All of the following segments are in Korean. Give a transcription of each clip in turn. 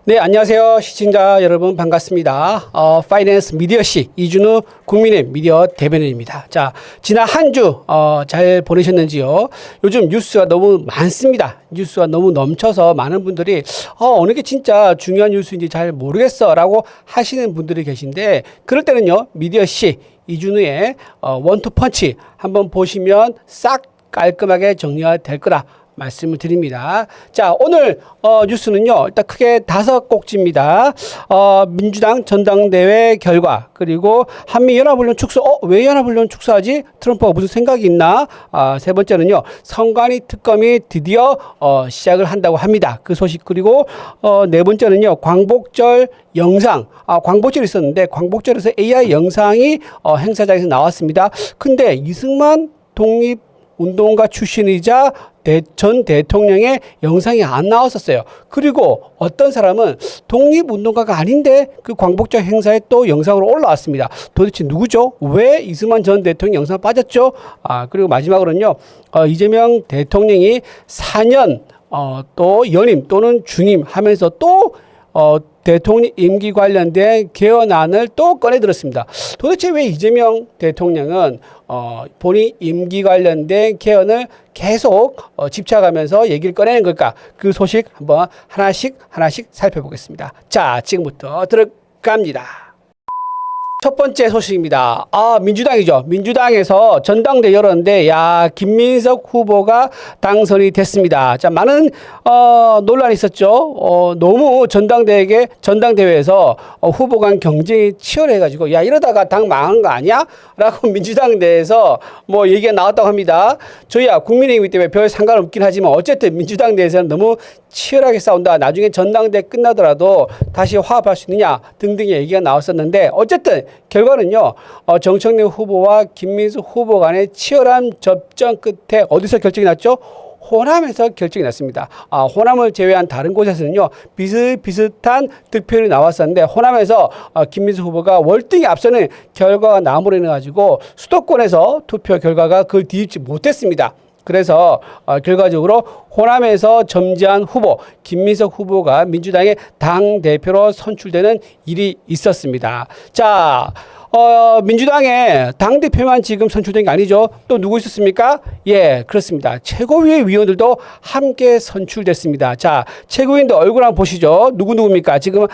네, 안녕하세요. 시청자 여러분 반갑습니다. 파이낸스 미디어시 이준우 국민의 미디어 대변인입니다. 자, 지난 한 주 잘 보내셨는지요? 요즘 뉴스가 너무 많습니다. 뉴스가 너무 넘쳐서 많은 분들이 어느 게 진짜 중요한 뉴스인지 잘 모르겠어 라고 하시는 분들이 계신데, 그럴 때는요, 미디어시 이준우의 원투펀치 한번 보시면 싹 깔끔하게 정리가 될 거라 말씀을 드립니다. 자, 오늘 뉴스는요, 일단 크게 5꼭지입니다. 민주당 전당대회 결과, 그리고 한미연합훈련 축소. 왜 연합훈련 축소하지? 트럼프가 무슨 생각이 있나? 세 번째는요, 선관위 특검이 드디어 시작을 한다고 합니다. 그 소식. 그리고 네 번째는요, 광복절 영상. 광복절이 있었는데 광복절에서 AI 영상이 행사장에서 나왔습니다. 근데 이승만 독립운동가 출신이자 전 대통령의 영상이 안 나왔었어요. 그리고 어떤 사람은 독립운동가가 아닌데 그 광복절 행사에 또 영상으로 올라왔습니다. 도대체 누구죠? 왜 이승만 전 대통령 영상 빠졌죠? 그리고 마지막으로는요, 이재명 대통령이 4년 또 연임 또는 중임 하면서 또 대통령 임기 관련된 개헌안을 또 꺼내들었습니다. 도대체 왜 이재명 대통령은 본인 임기 관련된 개헌을 계속 집착하면서 얘기를 꺼내는 걸까? 그 소식 한번 하나씩 살펴보겠습니다. 자, 지금부터 들어갑니다. 첫 번째 소식입니다. 민주당이죠. 민주당에서 전당대회 열었는데, 김민석 후보가 당선이 됐습니다. 자, 많은, 논란이 있었죠. 너무 전당대회에서 후보 간 경쟁이 치열해가지고, 이러다가 당 망한 거 아니야? 라고 민주당 내에서 뭐 얘기가 나왔다고 합니다. 저희야 국민의힘이기 때문에 별 상관없긴 하지만 어쨌든 민주당 내에서는 너무 치열하게 싸운다. 나중에 전당대회 끝나더라도 다시 화합할 수 있느냐 등등의 얘기가 나왔었는데, 어쨌든 결과는요, 정청래 후보와 김민수 후보 간의 치열한 접전 끝에 어디서 결정이 났죠? 호남에서 결정이 났습니다. 호남을 제외한 다른 곳에서는요, 비슷비슷한 득표율이 나왔었는데, 호남에서 김민수 후보가 월등히 앞서는 결과가 나무로 인해가지고 수도권에서 투표 결과가 그걸 뒤집지 못했습니다. 그래서 결과적으로 호남에서 점지한 후보 김민석 후보가 민주당의 당대표로 선출되는 일이 있었습니다. 자, 민주당의 당대표만 지금 선출된 게 아니죠. 또 누구 있었습니까? 예, 그렇습니다. 최고위의 위원들도 함께 선출됐습니다. 자, 최고위원들 얼굴 한번 보시죠. 누구입니까? 지금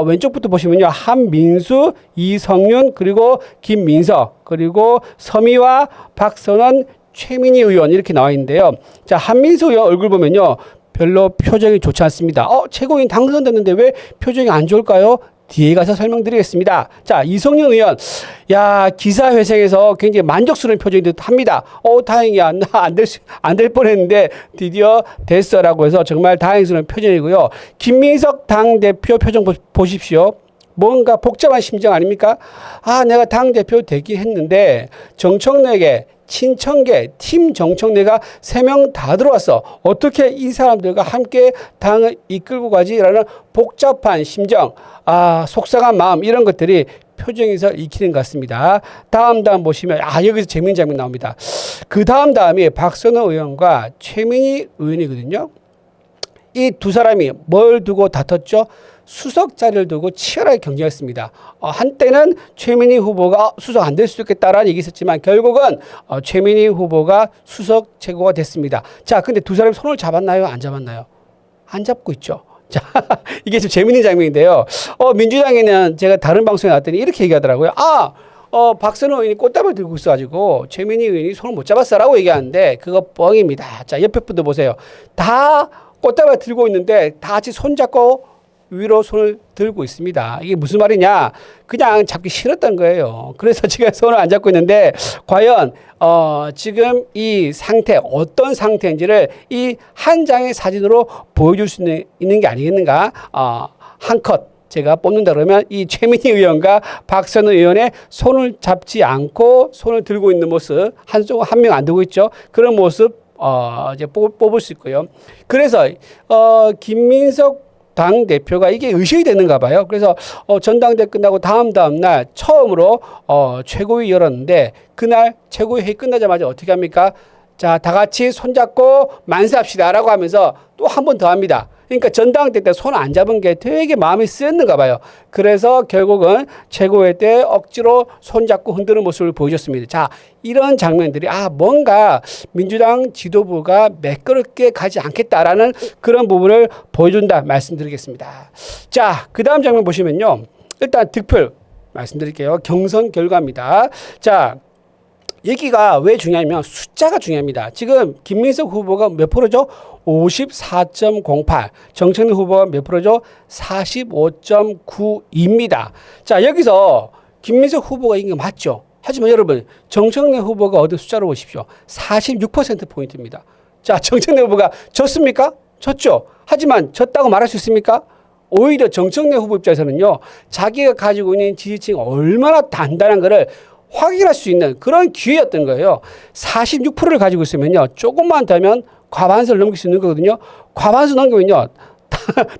왼쪽부터 보시면요, 한민수, 이성윤, 그리고 김민석, 그리고 서미화, 박선원, 최민희 의원 이렇게 나와 있는데요. 자, 한민수 의원 얼굴 보면요, 별로 표정이 좋지 않습니다. 최고위원 당선됐는데 왜 표정이 안 좋을까요? 뒤에 가서 설명드리겠습니다. 자, 이성윤 의원, 기사회생에서 굉장히 만족스러운 표정이 합니다. 다행이야. 나 안 될 뻔했는데 드디어 됐어라고 해서 정말 다행스러운 표정이고요. 김민석 당대표 표정 보십시오. 뭔가 복잡한 심정 아닙니까? 내가 당대표 되긴 했는데 정청래에게 친청계 팀 정청래가 3명 다 들어왔어. 어떻게 이 사람들과 함께 당을 이끌고 가지라는 복잡한 심정, 속상한 마음, 이런 것들이 표정에서 익히는 것 같습니다. 다음 보시면 여기서 재밌는 장면 나옵니다. 그 다음이 박선호 의원과 최민희 의원이거든요. 이 두 사람이 뭘 두고 다퉜죠? 수석 자리를 두고 치열하게 경쟁했습니다. 한때는 최민희 후보가 수석 안 될 수도 있겠다라는 얘기 있었지만 결국은 최민희 후보가 수석 최고가 됐습니다. 자, 근데 두 사람이 손을 잡았나요? 안 잡았나요? 안 잡고 있죠. 자, 이게 좀 재밌는 장면인데요. 민주당에는 제가 다른 방송에 나왔더니 이렇게 얘기하더라고요. 박선호 의원이 꽃다발 들고 있어가지고 최민희 의원이 손을 못 잡았어라고 얘기하는데 그거 뻥입니다. 자, 옆에 분도 보세요. 다 꽃다발 들고 있는데 다 같이 손잡고 위로 손을 들고 있습니다. 이게 무슨 말이냐? 그냥 잡기 싫었던 거예요. 그래서 지금 손을 안 잡고 있는데 과연 지금 이 상태 어떤 상태인지를 이 한 장의 사진으로 보여줄 수 있는 게 아니겠는가? 한 컷 제가 뽑는다 그러면 이 최민희 의원과 박선호 의원의 손을 잡지 않고 손을 들고 있는 모습, 한 명 안 들고 있죠. 그런 모습 이제 뽑을 수 있고요. 그래서 김민석 당대표가 이게 의식이 되는가 봐요. 그래서 전당대회 끝나고 다음 날 처음으로 최고위 열었는데, 그날 최고위 회의 끝나자마자 어떻게 합니까? 자, 다 같이 손잡고 만세합시다라고 하면서 또 한 번 더 합니다. 그러니까 전당대 때 손 안 잡은 게 되게 마음이 쓰였는가 봐요. 그래서 결국은 최고회 때 억지로 손 잡고 흔드는 모습을 보여줬습니다. 자, 이런 장면들이 뭔가 민주당 지도부가 매끄럽게 가지 않겠다라는 그런 부분을 보여준다 말씀드리겠습니다. 자, 그 다음 장면 보시면요. 일단 득표율 말씀드릴게요. 경선 결과입니다. 자, 여기가 왜 중요하냐면 숫자가 중요합니다. 지금 김민석 후보가 몇 프로죠? 54.08. 정청래 후보가 몇 프로죠? 45.92입니다. 자, 여기서 김민석 후보가 이긴 게 맞죠? 하지만 여러분, 정청래 후보가 얻은 숫자로 보십시오. 46%포인트입니다. 자, 정청래 후보가 졌습니까? 졌죠. 하지만 졌다고 말할 수 있습니까? 오히려 정청래 후보 입장에서는요, 자기가 가지고 있는 지지층이 얼마나 단단한 거를 확인할 수 있는 그런 기회였던 거예요. 46%를 가지고 있으면요, 조금만 더면 과반수를 넘길 수 있는 거거든요. 과반수 넘기면요,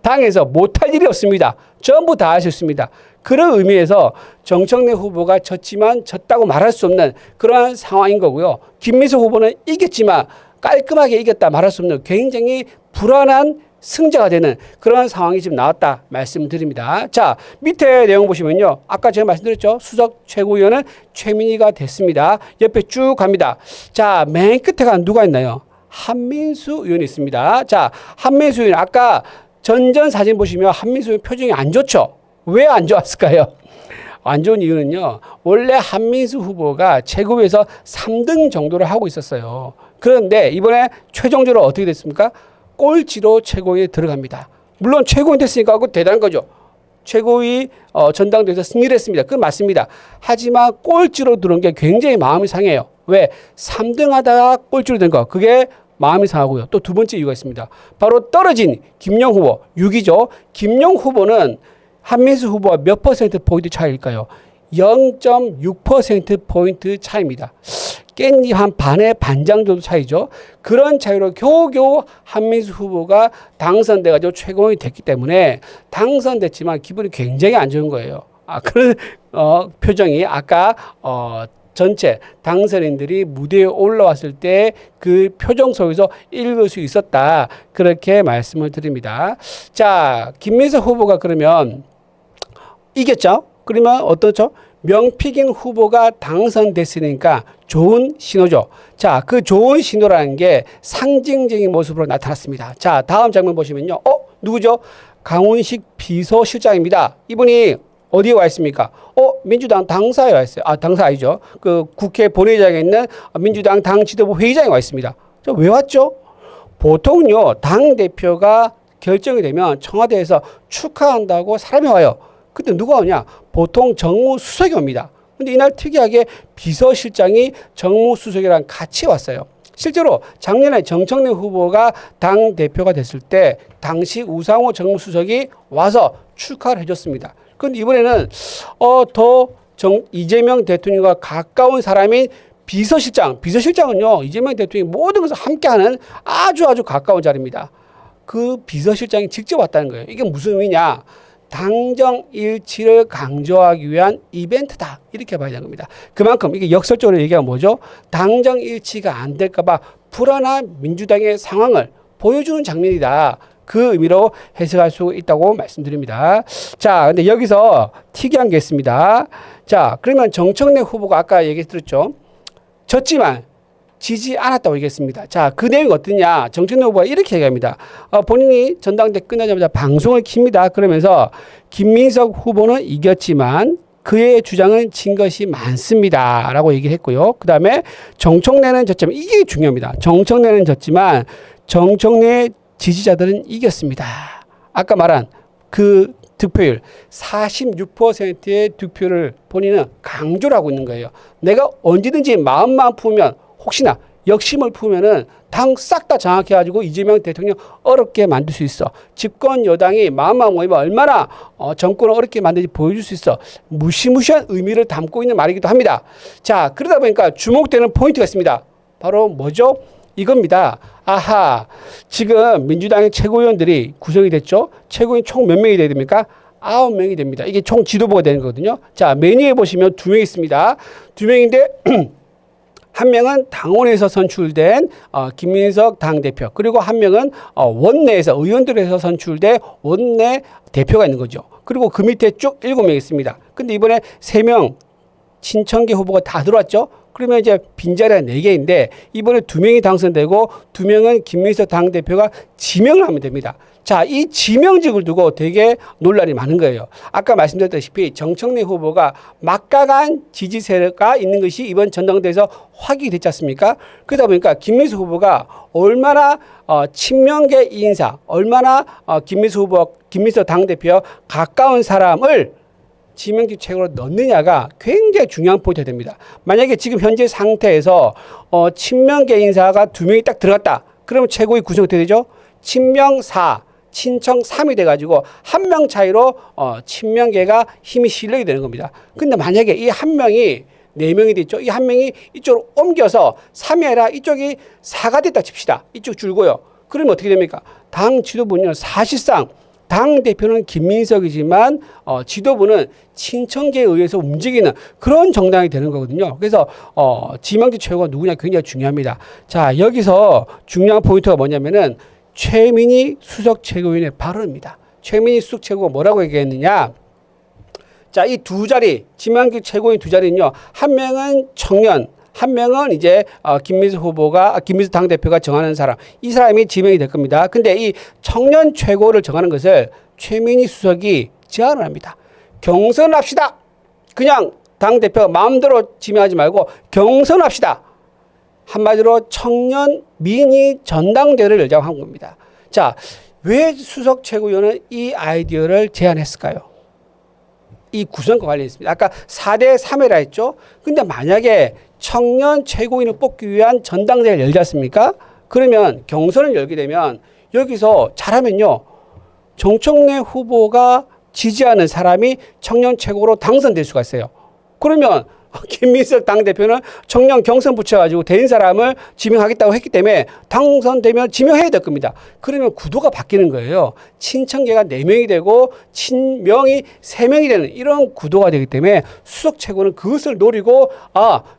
당에서 못할 일이 없습니다. 전부 다 할 수 있습니다. 그런 의미에서 정청래 후보가 졌지만 졌다고 말할 수 없는 그러한 상황인 거고요. 김민석 후보는 이겼지만 깔끔하게 이겼다 말할 수 없는 굉장히 불안한 승자가 되는 그런 상황이 지금 나왔다 말씀드립니다. 자, 밑에 내용 보시면요. 아까 제가 말씀드렸죠. 수석 최고위원은 최민희가 됐습니다. 옆에 쭉 갑니다. 자, 맨 끝에가 누가 있나요? 한민수 의원이 있습니다. 자, 한민수 의원 아까 전전 사진 보시면 한민수 의원 표정이 안 좋죠. 왜 안 좋았을까요? 안 좋은 이유는요. 원래 한민수 후보가 최고위에서 3등 정도를 하고 있었어요. 그런데 이번에 최종적으로 어떻게 됐습니까? 꼴찌로 최고위에 들어갑니다. 물론 최고위 됐으니까 그거 대단한 거죠. 최고위 전당대회에서 승리를 했습니다. 그건 맞습니다. 하지만 꼴찌로 들어온 게 굉장히 마음이 상해요. 왜? 3등 하다가 꼴찌로 된 거. 그게 마음이 상하고요. 또 두 번째 이유가 있습니다. 바로 떨어진 김영 후보 6위죠. 김영 후보는 한민수 후보와 몇 퍼센트 포인트 차이일까요? 0.6%포인트 차이입니다. 깻잎 한 반의 반장 정도 차이죠. 그런 차이로 겨우겨우 한민수 후보가 당선돼가지고 최고위원이 됐기 때문에 당선됐지만 기분이 굉장히 안 좋은 거예요. 그런 표정이 아까 전체 당선인들이 무대에 올라왔을 때 그 표정 속에서 읽을 수 있었다. 그렇게 말씀을 드립니다. 자, 김민석 후보가 그러면 이겼죠? 그러면 어떻죠? 명픽인 후보가 당선됐으니까 좋은 신호죠. 자, 그 좋은 신호라는 게 상징적인 모습으로 나타났습니다. 자, 다음 장면 보시면요. 누구죠? 강훈식 비서실장입니다. 이분이 어디에 와 있습니까? 민주당 당사에 와 있어요. 당사 아니죠. 그 국회 본회의장에 있는 민주당 당 지도부 회의장에 와 있습니다. 왜 왔죠? 보통요, 당대표가 결정이 되면 청와대에서 축하한다고 사람이 와요. 근데 누가 오냐? 보통 정무수석이 옵니다. 근데 이날 특이하게 비서실장이 정무수석이랑 같이 왔어요. 실제로 작년에 정청래 후보가 당대표가 됐을 때 당시 우상호 정무수석이 와서 축하를 해줬습니다. 그런데 이번에는 이재명 대통령과 가까운 사람인 비서실장은요, 이재명 대통령이 모든 것을 함께하는 아주 가까운 자리입니다. 그 비서실장이 직접 왔다는 거예요. 이게 무슨 의미냐? 당정 일치를 강조하기 위한 이벤트다. 이렇게 봐야 되는 겁니다. 그만큼 이게 역설적으로 얘기하면 뭐죠? 당정 일치가 안 될까 봐 불안한 민주당의 상황을 보여주는 장면이다. 그 의미로 해석할 수 있다고 말씀드립니다. 자, 근데 여기서 특이한 게 있습니다. 자, 그러면 정청래 후보가 아까 얘기했죠. 졌지만 지지 않았다고 얘기했습니다. 자, 그 내용이 어떠냐? 정청래 후보가 이렇게 얘기합니다. 본인이 전당대 끝나자마자 방송을 킵니다. 그러면서 김민석 후보는 이겼지만 그의 주장은 진 것이 많습니다. 라고 얘기를 했고요. 그 다음에 정청래는 졌지만 이게 중요합니다. 정청래는 졌지만 정청래의 지지자들은 이겼습니다. 아까 말한 그 득표율 46%의 득표를 본인은 강조를 하고 있는 거예요. 내가 언제든지 마음만 품으면 혹시나 역심을 품으면은 당 싹 다 장악해가지고 이재명 대통령 어렵게 만들 수 있어. 집권 여당이 마음만 모이면 얼마나 정권을 어렵게 만들지 보여줄 수 있어. 무시무시한 의미를 담고 있는 말이기도 합니다. 자, 그러다 보니까 주목되는 포인트가 있습니다. 바로 뭐죠? 이겁니다. 아하, 지금 민주당의 최고위원들이 구성이 됐죠? 최고위원 총 몇 명이 돼야 됩니까? 9명이 됩니다. 이게 총 지도부가 되는 거거든요. 자, 메뉴에 보시면 2명 있습니다. 2명인데 한 명은 당원에서 선출된 김민석 당대표, 그리고 한 명은 원내에서 의원들에서 선출된 원내 대표가 있는 거죠. 그리고 그 밑에 쭉 7명 있습니다. 근데 이번에 3명 신청계 후보가 다 들어왔죠. 그러면 이제 빈자리가 4개인데 이번에 2명이 당선되고 2명은 김민석 당대표가 지명을 하면 됩니다. 자, 이 지명직을 두고 되게 논란이 많은 거예요. 아까 말씀드렸다시피 정청래 후보가 막강한 지지 세력가 있는 것이 이번 전당대회에서 확인이 됐지 않습니까? 그러다 보니까 김민석 후보가 얼마나 친명계 인사, 얼마나 김민석 당대표와 가까운 사람을 지명직 책으로 넣느냐가 굉장히 중요한 포인트가 됩니다. 만약에 지금 현재 상태에서 친명계 인사가 2명이 딱 들어갔다. 그러면 최고위 구성이 어떻게 되죠? 친명 4, 친청 3이 돼가지고 한 명 차이로 친명계가 힘이 실리게 되는 겁니다. 근데 만약에 이 한 명이 4명이 됐죠. 이 한 명이 이쪽으로 옮겨서 3이 아니라 이쪽이 4가 됐다 칩시다. 이쪽 줄고요. 그러면 어떻게 됩니까? 당 지도부는 사실상 당 대표는 김민석이지만 지도부는 친청계에 의해서 움직이는 그런 정당이 되는 거거든요. 그래서 지명직 최고가 누구냐 굉장히 중요합니다. 자, 여기서 중요한 포인트가 뭐냐면은 최민희 수석 최고위원의 발언입니다. 최민희 수석 최고가 뭐라고 얘기했느냐? 자, 이 두 자리, 지명직 최고위원 두 자리는요. 한 명은 청년, 한 명은 이제 김민석 당대표가 정하는 사람, 이 사람이 지명이 될 겁니다. 근데 이 청년 최고를 정하는 것을 최민희 수석이 제안을 합니다. 경선합시다. 그냥 당대표 마음대로 지명하지 말고 경선합시다. 한마디로 청년 미니 전당대회를 열자고 한 겁니다. 자, 왜 수석 최고위원은 이 아이디어를 제안했을까요? 이 구성과 관련있습니다. 아까 4대 3회라 했죠. 근데 만약에 청년 최고위원을 뽑기 위한 전당대회를 열지 않습니까? 그러면 경선을 열게 되면 여기서 잘하면요. 정청래 후보가 지지하는 사람이 청년 최고로 당선될 수가 있어요. 그러면 김민석 당대표는 청년 경선 붙여가지고 된 사람을 지명하겠다고 했기 때문에 당선되면 지명해야 될 겁니다. 그러면 구도가 바뀌는 거예요. 친청계가 4명이 되고 친명이 3명이 되는 이런 구도가 되기 때문에 수석 최고는 그것을 노리고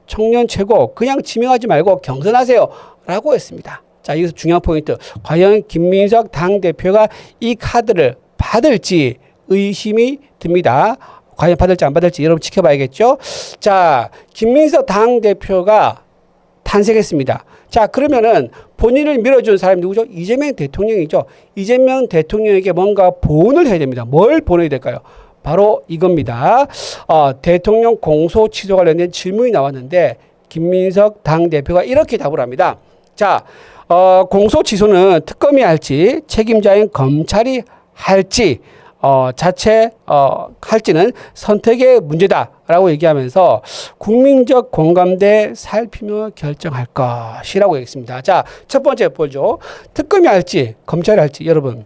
청년 최고 그냥 지명하지 말고 경선하세요 라고 했습니다. 자, 여기서 중요한 포인트. 과연 김민석 당대표가 이 카드를 받을지 의심이 듭니다. 과연 받을지 안 받을지 여러분 지켜봐야겠죠. 자, 김민석 당대표가 탄생했습니다. 자, 그러면은 본인을 밀어준 사람이 누구죠? 이재명 대통령이죠. 이재명 대통령에게 뭔가 보온을 해야 됩니다. 뭘 보내야 될까요? 바로 이겁니다. 대통령 공소 취소 관련된 질문이 나왔는데 김민석 당대표가 이렇게 답을 합니다. 자, 공소 취소는 특검이 할지 책임자인 검찰이 할지 할지는 선택의 문제다라고 얘기하면서 국민적 공감대 살피며 결정할 것이라고 얘기했습니다. 자, 첫 번째 보죠. 특검이 할지 검찰이 할지 여러분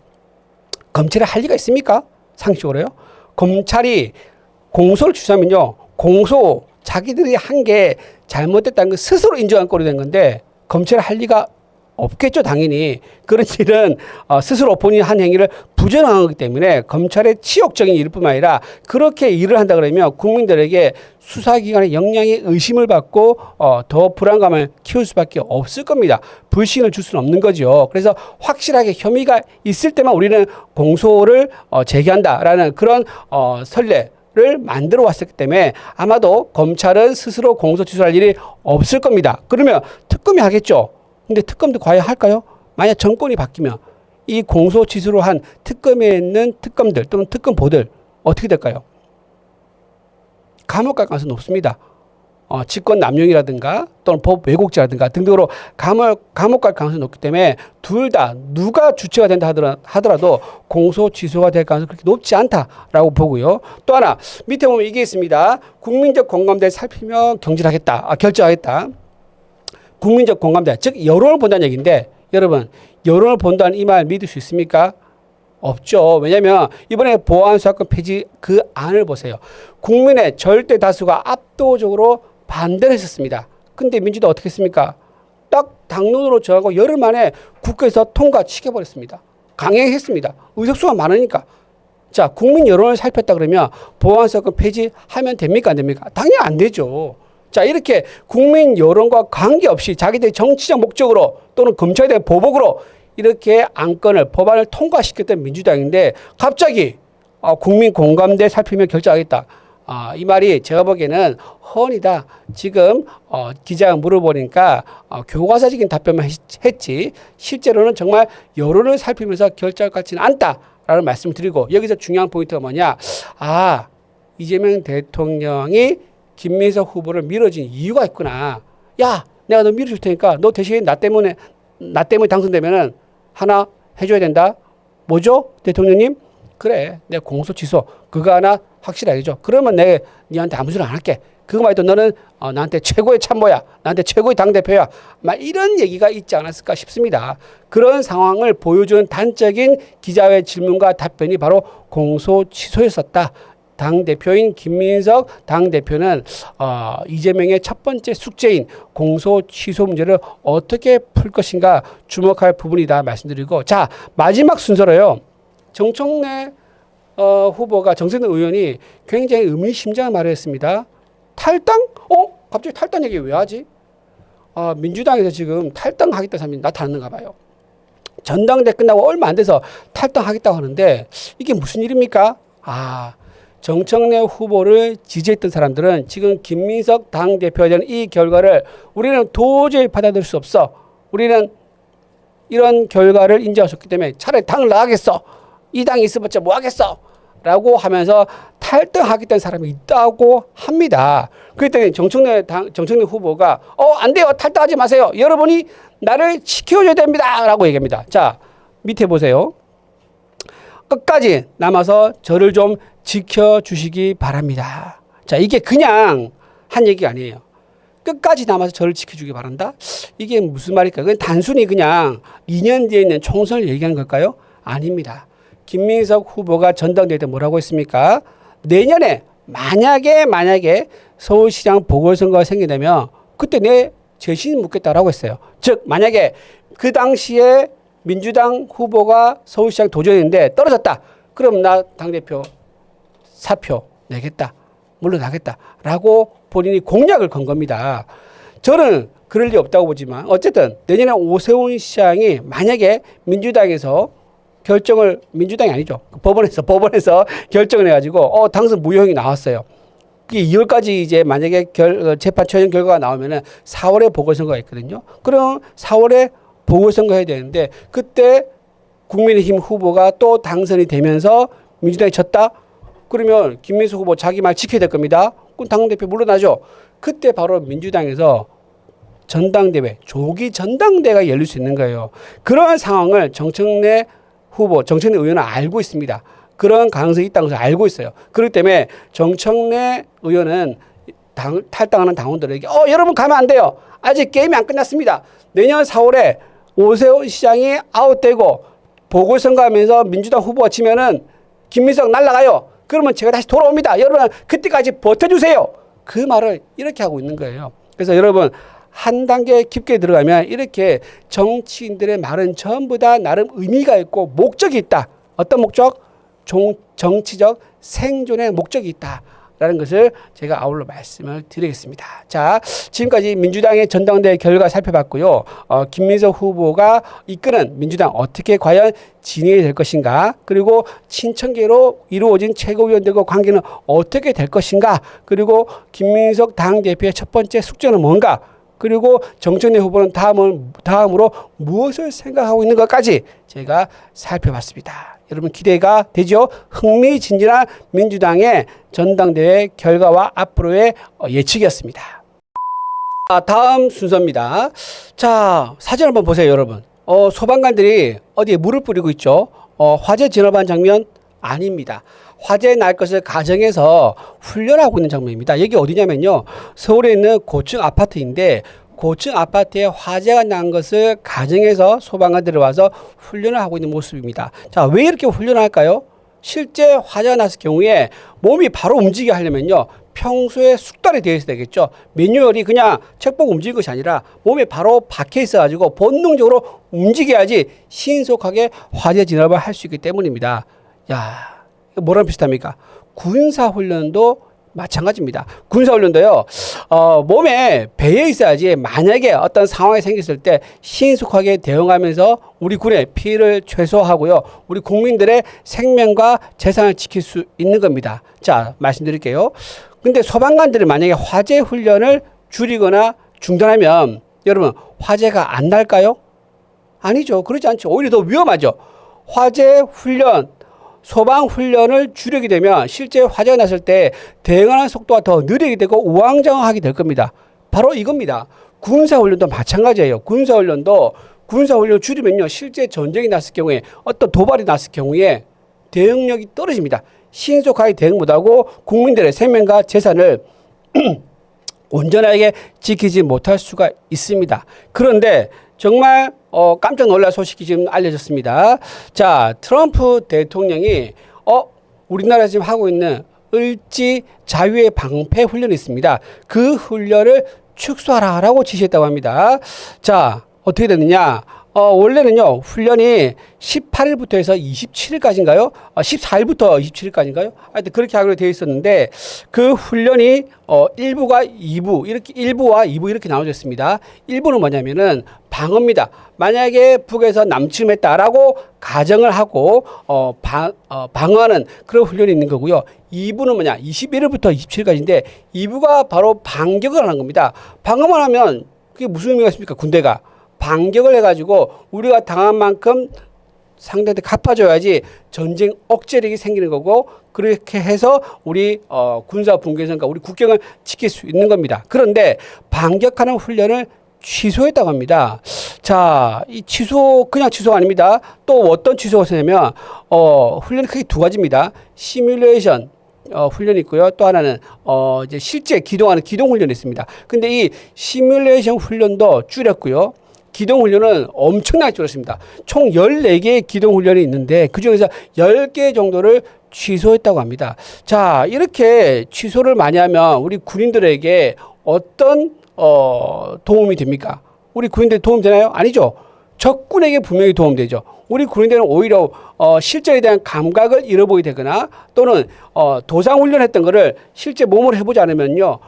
검찰이 할 리가 있습니까? 상식적으로요. 검찰이 공소를 취소하면요. 공소 자기들이 한 게 잘못됐다는 걸 스스로 인정한 꼴이 된 건데 검찰이 할 리가 없겠죠, 당연히. 그런 일은 스스로 본인이 한 행위를 부정한 거기 때문에 검찰의 치욕적인 일일 뿐만 아니라 그렇게 일을 한다 그러면 국민들에게 수사기관의 역량에 의심을 받고 더 불안감을 키울 수밖에 없을 겁니다. 불신을 줄 수는 없는 거죠. 그래서 확실하게 혐의가 있을 때만 우리는 공소를 제기한다라는 그런 선례를 만들어 왔었기 때문에 아마도 검찰은 스스로 공소 취소할 일이 없을 겁니다. 그러면 특검이 하겠죠. 근데 특검도 과연 할까요? 만약 정권이 바뀌면 이 공소 취소로 한 특검에 있는 특검들 또는 특검보들 어떻게 될까요? 감옥 갈 가능성이 높습니다. 직권 남용이라든가 또는 법 왜곡죄라든가 등등으로 감옥 갈 가능성이 높기 때문에 둘 다 누가 주체가 된다 하더라도 공소 취소가 될 가능성이 그렇게 높지 않다라고 보고요. 또 하나 밑에 보면 이게 있습니다. 국민적 공감대를 살피며 결정하겠다. 국민적 공감대, 즉 여론을 본다는 얘기인데 여러분 여론을 본다는 이 말 믿을 수 있습니까? 없죠. 왜냐하면 이번에 보안수사권 폐지 그 안을 보세요. 국민의 절대 다수가 압도적으로 반대를 했었습니다. 근데 민주당 어떻게 했습니까? 딱 당론으로 정하고 열흘 만에 국회에서 통과시켜버렸습니다. 강행했습니다. 의석수가 많으니까. 자, 국민 여론을 살폈다 그러면 보안수사권 폐지하면 됩니까? 안 됩니까? 당연히 안 되죠. 자, 이렇게 국민 여론과 관계없이 자기들의 정치적 목적으로 또는 검찰에 대한 보복으로 이렇게 안건을 법안을 통과시켰던 민주당인데 갑자기 국민 공감대 살피며 결정하겠다. 이 말이 제가 보기에는 허언이다. 지금 기자가 물어보니까 교과서적인 답변만 했지 실제로는 정말 여론을 살피면서 결정할 것 같지는 않다라는 말씀을 드리고 여기서 중요한 포인트가 뭐냐. 이재명 대통령이 김민석 후보를 밀어준 이유가 있구나. 야, 내가 너 밀어줄 테니까 너 대신 나 때문에 당선되면은 하나 해줘야 된다. 뭐죠? 대통령님? 그래. 내가 공소 취소 그거 하나 확실하게 해줘. 그러면 내가 니한테 아무 소리 안 할게. 그거만 해도 너는 나한테 최고의 참모야. 나한테 최고의 당대표야. 막 이런 얘기가 있지 않았을까 싶습니다. 그런 상황을 보여주는 단적인 기자의 질문과 답변이 바로 공소 취소였었다. 당대표인 김민석 당대표는 이재명의 첫 번째 숙제인 공소 취소 문제를 어떻게 풀 것인가 주목할 부분이다 말씀드리고 자 마지막 순서로요. 정청래 후보가 정세균 의원이 굉장히 의미심장한 말을 했습니다. 탈당? 갑자기 탈당 얘기 왜 하지? 민주당에서 지금 탈당하겠다는 사람이 나타났는가 봐요. 전당대 끝나고 얼마 안 돼서 탈당하겠다고 하는데 이게 무슨 일입니까? 정청래 후보를 지지했던 사람들은 지금 김민석 당대표에 대한 이 결과를 우리는 도저히 받아들일 수 없어. 우리는 이런 결과를 인정할 수 없기 때문에 차라리 당을 나가겠어. 이 당이 있어봤자 뭐 하겠어. 라고 하면서 탈당하겠다는 사람이 있다고 합니다. 그랬더니 정청래 후보가 안 돼요. 탈당하지 마세요. 여러분이 나를 지켜줘야 됩니다. 라고 얘기합니다. 자, 밑에 보세요. 끝까지 남아서 저를 좀 지켜주시기 바랍니다. 자, 이게 그냥 한 얘기가 아니에요. 끝까지 남아서 저를 지켜주기 바란다? 이게 무슨 말일까요? 그건 단순히 그냥 2년 뒤에 있는 총선을 얘기하는 걸까요? 아닙니다. 김민석 후보가 전당대회 때 뭐라고 했습니까? 내년에 만약에 서울시장 보궐선거가 생기면 그때 내 재신 묻겠다라고 했어요. 즉 만약에 그 당시에 민주당 후보가 서울시장 도전했는데 떨어졌다. 그럼 나 당대표 사표 내겠다. 물러나겠다라고 본인이 공약을 건 겁니다. 저는 그럴 리 없다고 보지만 어쨌든 내년에 오세훈 시장이 만약에 민주당에서 민주당이 아니죠. 법원에서 결정을 해가지고 당선 무효형이 나왔어요. 그게 2월까지 이제 만약에 재판 최종 결과가 나오면은 4월에 보궐선거가 있거든요. 그럼 4월에 보궐선거 해야 되는데 그때 국민의힘 후보가 또 당선이 되면서 민주당이 졌다? 그러면 김민수 후보 자기 말 지켜야 될 겁니다. 그럼 당대표 물러나죠. 그때 바로 민주당에서 전당대회, 조기 전당대회가 열릴 수 있는 거예요. 그러한 상황을 정청래 의원은 알고 있습니다. 그런 가능성이 있다는 것을 알고 있어요. 그렇기 때문에 정청래 의원은 탈당하는 당원들에게 여러분 가면 안 돼요. 아직 게임이 안 끝났습니다. 내년 4월에 오세훈 시장이 아웃되고 보궐선거하면서 민주당 후보가 지면은 김민석 날라가요. 그러면 제가 다시 돌아옵니다. 여러분 그때까지 버텨주세요. 그 말을 이렇게 하고 있는 거예요. 그래서 여러분 한 단계 깊게 들어가면 이렇게 정치인들의 말은 전부 다 나름 의미가 있고 목적이 있다. 어떤 목적? 정치적 생존의 목적이 있다라는 것을 제가 아울러 말씀을 드리겠습니다. 자, 지금까지 민주당의 전당대회 결과 살펴봤고요. 김민석 후보가 이끄는 민주당 어떻게 과연 진행이 될 것인가, 그리고 친천계로 이루어진 최고위원들과 관계는 어떻게 될 것인가, 그리고 김민석 당대표의 첫 번째 숙제는 뭔가, 그리고 정청래 후보는 다음으로 무엇을 생각하고 있는 것까지 제가 살펴봤습니다. 여러분 기대가 되죠? 흥미진진한 민주당의 전당대회 결과와 앞으로의 예측이었습니다. 다음 순서입니다. 자, 사진 한번 보세요, 여러분. 소방관들이 어디에 물을 뿌리고 있죠? 화재 진압한 장면 아닙니다. 화재 날 것을 가정해서 훈련하고 있는 장면입니다. 여기 어디냐면요, 서울에 있는 고층 아파트인데 고층 아파트에 화재가 난 것을 가정해서 소방관들이 와서 훈련을 하고 있는 모습입니다. 자, 왜 이렇게 훈련을 할까요? 실제 화재가 났을 경우에 몸이 바로 움직이게 하려면요, 평소에 숙달이 되어 있어야 되겠죠. 매뉴얼이 그냥 책 보고 움직이는 것이 아니라 몸에 바로 박혀 있어가지고 본능적으로 움직여야지 신속하게 화재 진압을 할 수 있기 때문입니다. 야, 뭐랑 비슷합니까? 군사훈련도 마찬가지입니다. 군사훈련도요, 몸에 배에 있어야지 만약에 어떤 상황이 생겼을 때 신속하게 대응하면서 우리 군의 피해를 최소화하고요, 우리 국민들의 생명과 재산을 지킬 수 있는 겁니다. 자, 말씀드릴게요. 근데 소방관들이 만약에 화재 훈련을 줄이거나 중단하면 여러분, 화재가 안 날까요? 아니죠. 그렇지 않죠. 오히려 더 위험하죠. 화재 훈련, 소방 훈련을 줄이게 되면 실제 화재가 났을 때 대응하는 속도가 더 느리게 되고 우왕좌왕하게 될 겁니다. 바로 이겁니다. 군사훈련도 마찬가지예요. 군사훈련을 줄이면요, 실제 전쟁이 났을 경우에, 어떤 도발이 났을 경우에 대응력이 떨어집니다. 신속하게 대응 못하고 국민들의 생명과 재산을 온전하게 지키지 못할 수가 있습니다. 그런데 정말 깜짝 놀랄 소식이 지금 알려졌습니다. 자, 트럼프 대통령이 우리나라 지금 하고 있는 을지 자유의 방패 훈련이 있습니다. 그 훈련을 축소하라고 지시했다고 합니다. 자, 어떻게 됐느냐? 원래는요, 훈련이 18일부터 해서 27일까지인가요? 14일부터 27일까지인가요? 하여튼 그렇게 하기로 되어 있었는데, 그 훈련이 1부가 2부, 이렇게 1부와 2부 이렇게 나눠져 있습니다. 1부는 뭐냐면은 방어입니다. 만약에 북에서 남침했다라고 가정을 하고 방어하는 그런 훈련이 있는 거고요. 2부는 뭐냐? 21일부터 27일까지인데 2부가 바로 반격을 하는 겁니다. 방어만 하면 그게 무슨 의미가 있습니까? 군대가 반격을 해가지고 우리가 당한 만큼 상대한테 갚아줘야지 전쟁 억제력이 생기는 거고, 그렇게 해서 우리 군사 분계선과 우리 국경을 지킬 수 있는 겁니다. 그런데 반격하는 훈련을 취소했다고 합니다. 자, 이 그냥 취소가 아닙니다. 또 어떤 취소가 있냐면 훈련이 크게 두 가지입니다. 시뮬레이션 훈련이 있고요. 또 하나는 이제 실제 기동하는 기동 훈련이 있습니다. 근데 이 시뮬레이션 훈련도 줄였고요. 기동 훈련은 엄청나게 줄었습니다. 총 14개의 기동 훈련이 있는데 그중에서 10개 정도를 취소했다고 합니다. 자, 이렇게 취소를 많이 하면 우리 군인들에게 어떤 도움이 됩니까? 우리 군인들 도움 되나요? 아니죠. 적군에게 분명히 도움되죠. 우리 군인들은 오히려 실전에 대한 감각을 잃어보게 되거나, 또는 도상훈련했던 거를 실제 몸으로 해보지 않으면요,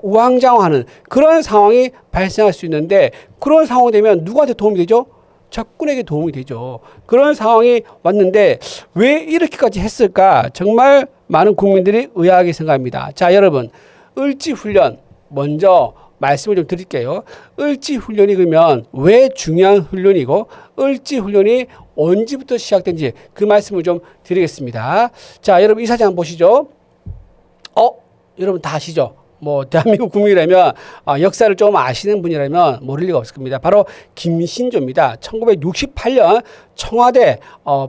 우왕좌왕하는 그런 상황이 발생할 수 있는데, 그런 상황이 되면 누구한테 도움이 되죠? 적군에게 도움이 되죠. 그런 상황이 왔는데 왜 이렇게까지 했을까? 정말 많은 국민들이 의아하게 생각합니다. 자, 여러분, 을지훈련 먼저 말씀을 좀 드릴게요. 을지훈련이 그러면 왜 중요한 훈련이고, 을지훈련이 언제부터 시작된지 그 말씀을 좀 드리겠습니다. 자, 여러분 이 사진 한번 보시죠. 여러분 다 아시죠? 뭐 대한민국 국민이라면 역사를 좀 아시는 분이라면 모를 리가 없을 겁니다. 바로 김신조입니다. 1968년 청와대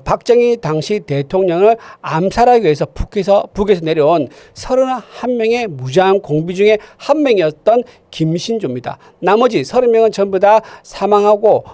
박정희 당시 대통령을 암살하기 위해서 북에서 내려온 31명의 무장 공비 중에 한 명이었던 김신조입니다. 나머지 30명은 전부 다 사망하고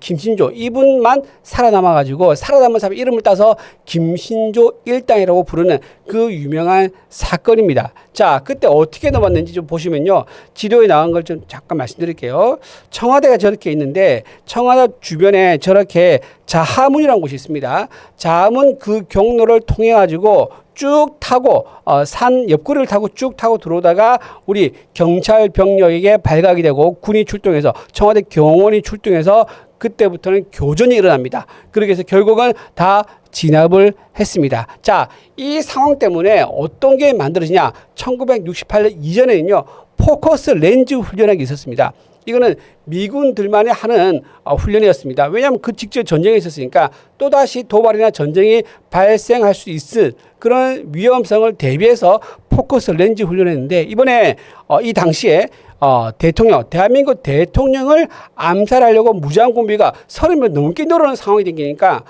김신조 이분만 살아남아가지고, 살아남은 사람 이름을 따서 김신조 일당이라고 부르는 그 유명한 사건입니다. 자, 그때 어떻게 넘었는지 좀 보시면요, 지도에 나온 걸 좀 잠깐 말씀드릴게요. 청와대가 저렇게 있는데 청와대 주변에 저렇게 자하문이라는 곳이 있습니다. 자하문 그 경로를 통해 가지고 쭉 타고 산 옆구리를 타고 쭉 타고 들어오다가 우리 경찰 병력에게 발각이 되고 군이 출동해서, 청와대 경호원이 출동해서 그때부터는 교전이 일어납니다. 그렇게 해서 결국은 다 진압을 했습니다. 자, 이 상황 때문에 어떤 게 만들어지냐? 1968년 이전에는요, 포커스 렌즈 훈련이 있었습니다. 이거는 미군들만이 하는 훈련이었습니다. 왜냐하면 그 직접 전쟁이 있었으니까 또다시 도발이나 전쟁이 발생할 수 있을 그런 위험성을 대비해서 포커스 렌즈 훈련했는데, 이번에 이 당시에 대한민국 대통령을 암살하려고 무장공비가 30명 넘게 늘어나는 상황이 생기니까,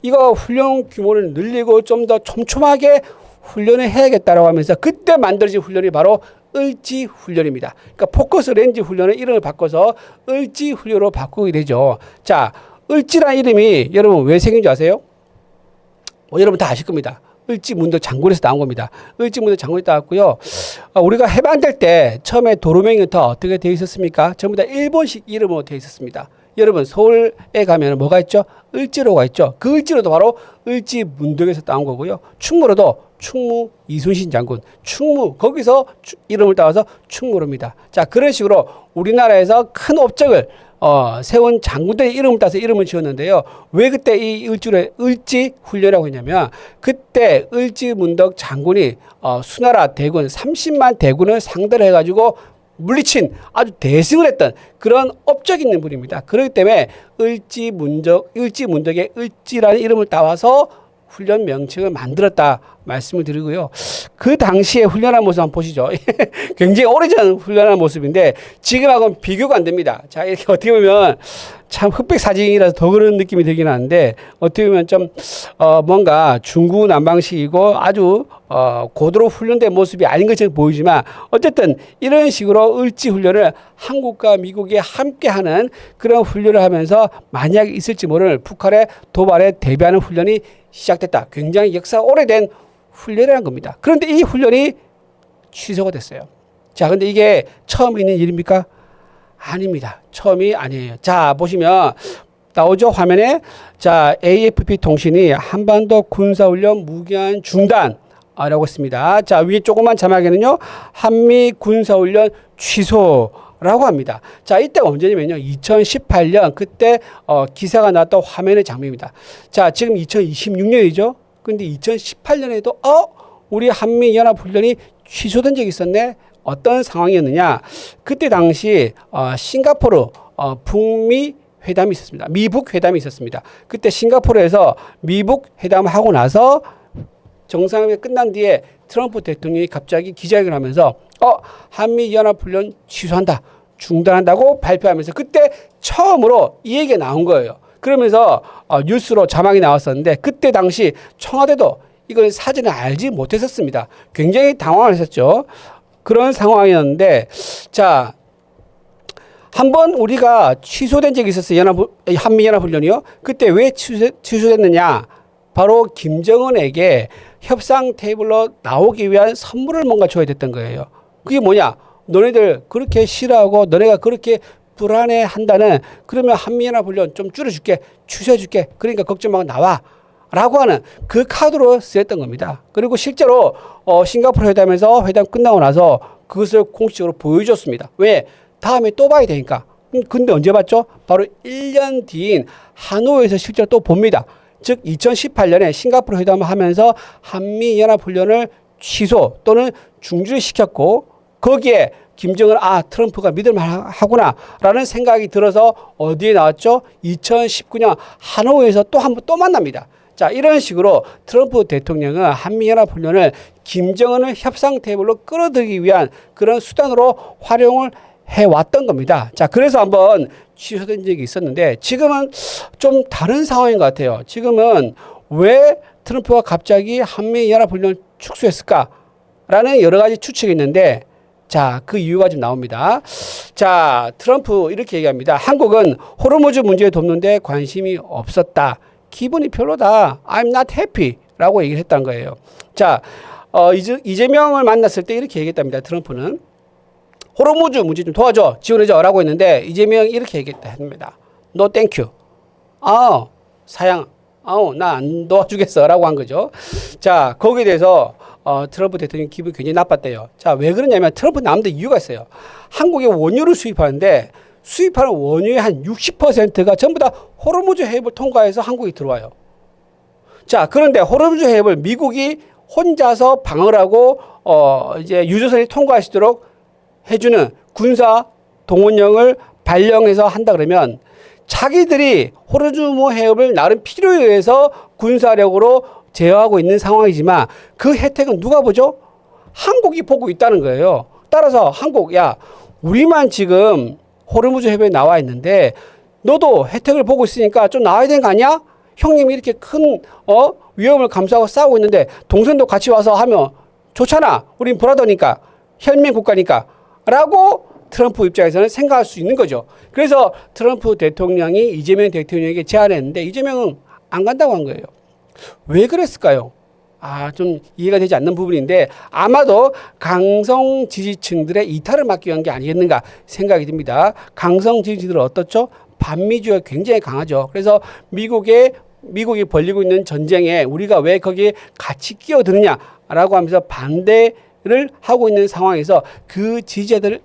이거 훈련 규모를 늘리고 좀 더 촘촘하게 훈련을 해야겠다라고 하면서 그때 만들어진 훈련이 바로 을지 훈련입니다. 그러니까 포커스 렌즈 훈련의 이름을 바꿔서 을지 훈련으로 바꾸게 되죠. 자, 을지라는 이름이 여러분 왜 생긴 줄 아세요? 여러분 다 아실 겁니다. 을지문도 장군에서 나온 겁니다. 을지문도 장군이 나왔고요. 우리가 해방될 때 처음에 도로명부터 어떻게 되어 있었습니까? 전부 다 일본식 이름으로 되어 있었습니다. 여러분 서울에 가면 뭐가 있죠? 을지로가 있죠. 그 을지로도 바로 을지문덕에서 따온 거고요. 충무로도 충무 이순신 장군, 충무 거기서 이름을 따와서 충무로입니다. 자, 그런 식으로 우리나라에서 큰 업적을 세운 장군들의 이름을 따서 이름을 지었는데요. 왜 그때 이 을지 훈련이라고 했냐면 그때 을지문덕 장군이 수나라 대군 30만 대군을 상대로 해가지고 물리친 아주 대승을 했던 그런 업적이 있는 분입니다. 그렇기 때문에 을지문덕의 을지라는 이름을 따와서 훈련 명칭을 만들었다 말씀을 드리고요. 그 당시에 훈련한 모습 한번 보시죠. 굉장히 오래전 훈련한 모습인데 지금하고는 비교가 안 됩니다. 자, 이렇게 어떻게 보면 참 흑백 사진이라서 더 그런 느낌이 들긴 하는데 어떻게 보면 좀 뭔가 중구난방식이고 아주 고도로 훈련된 모습이 아닌 것처럼 보이지만 어쨌든 이런 식으로 을지 훈련을 한국과 미국이 함께하는 그런 훈련을 하면서 만약 있을지 모를 북한의 도발에 대비하는 훈련이 시작됐다. 굉장히 역사가 오래된 훈련이라는 겁니다. 그런데 이 훈련이 취소가 됐어요. 자, 근데 이게 처음 있는 일입니까? 아닙니다. 처음이 아니에요. 자, 보시면 나오죠? 화면에. 자, AFP 통신이 한반도 군사훈련 무기한 중단이라고 했습니다. 자, 위에 조그만 자막에는요, 한미 군사훈련 취소라고 합니다. 자, 이때가 언제냐면요, 2018년 그때 기사가 나왔던 화면의 장면입니다. 자, 지금 2026년이죠? 근데 2018년에도 우리 한미 연합훈련이 취소된 적이 있었네. 어떤 상황이었느냐? 그때 당시 싱가포르 북미 회담이 있었습니다. 미북 회담이 있었습니다. 그때 싱가포르에서 미북 회담을 하고 나서 정상회담이 끝난 뒤에 트럼프 대통령이 갑자기 기자회견을 하면서 한미 연합훈련 취소한다, 중단한다고 발표하면서 그때 처음으로 이 얘기가 나온 거예요. 그러면서 뉴스로 자막이 나왔었는데 그때 당시 청와대도 이걸 사전에 알지 못했었습니다. 굉장히 당황을 했었죠. 그런 상황이었는데 자, 한번 우리가 취소된 적이 있었어요. 한미연합훈련이요. 그때 왜 취소됐느냐? 바로 김정은에게 협상 테이블로 나오기 위한 선물을 뭔가 줘야 됐던 거예요. 그게 뭐냐? 너네들 그렇게 싫어하고 너네가 그렇게 불안해 한다는 그러면 한미연합훈련 좀 줄여줄게, 취소해줄게. 그러니까 걱정 말고 나와. 라고 하는 그 카드로 쓰였던 겁니다. 그리고 실제로 싱가포르 회담에서 회담 끝나고 나서 그것을 공식적으로 보여줬습니다. 왜? 다음에 또 봐야 되니까. 근데 언제 봤죠? 바로 1년 뒤인 하노이에서 실제로 또 봅니다. 즉 2018년에 싱가포르 회담을 하면서 한미연합훈련을 취소 또는 중지를 시켰고 거기에 김정은 트럼프가 믿을만하구나 라는 생각이 들어서 어디에 나왔죠? 2019년 하노이에서 또 한 번 또 만납니다. 자, 이런 식으로 트럼프 대통령은 한미연합훈련을 김정은을 협상 테이블로 끌어들이기 위한 그런 수단으로 활용을 해왔던 겁니다. 자, 그래서 한번 취소된 적이 있었는데 지금은 좀 다른 상황인 것 같아요. 지금은 왜 트럼프가 갑자기 한미연합훈련을 축소했을까라는 여러 가지 추측이 있는데 자, 그 이유가 좀 나옵니다. 자, 트럼프 이렇게 얘기합니다. 한국은 호르무즈 문제에 돕는데 관심이 없었다. 기분이 별로다. I'm not happy. 라고 얘기를 했다는 거예요. 자, 이재명을 만났을 때 이렇게 얘기했답니다. 트럼프는. 호르무즈 문제 좀 도와줘. 지원해줘. 라고 했는데 이재명이 이렇게 얘기했답니다. No thank you. 사양. 나 안 도와주겠어. 라고 한 거죠. 자, 거기에 대해서 트럼프 대통령이 기분이 굉장히 나빴대요. 자, 왜 그러냐면 트럼프 남도 이유가 있어요. 한국에 원유를 수입하는데 수입하는 원유의 한 60%가 전부 다 호르무즈 해협을 통과해서 한국에 들어와요. 자, 그런데 호르무즈 해협을 미국이 혼자서 방어를 하고 이제 유조선이 통과할 수 있도록 해주는 군사 동원령을 발령해서 한다 그러면 자기들이 호르무즈 해협을 나름 필요에 의해서 군사력으로 제어하고 있는 상황이지만 그 혜택은 누가 보죠? 한국이 보고 있다는 거예요. 따라서 한국, 야, 우리만 지금 호르무즈 해협에 나와 있는데 너도 혜택을 보고 있으니까 좀 나와야 되는 거 아니야? 형님이 이렇게 큰 위험을 감수하고 싸우고 있는데 동생도 같이 와서 하면 좋잖아. 우린 브라더니까. 혈맹 국가니까. 라고 트럼프 입장에서는 생각할 수 있는 거죠. 그래서 트럼프 대통령이 이재명 대통령에게 제안했는데 이재명은 안 간다고 한 거예요. 왜 그랬을까요? 좀 이해가 되지 않는 부분인데 아마도 강성 지지층들의 이탈을 막기 위한 게 아니겠는가 생각이 듭니다. 강성 지지층들은 어떻죠? 반미주의가 굉장히 강하죠. 그래서 미국이 벌이고 있는 전쟁에 우리가 왜 거기에 같이 끼어드느냐라고 하면서 반대를 하고 있는 상황에서 그 지지자들을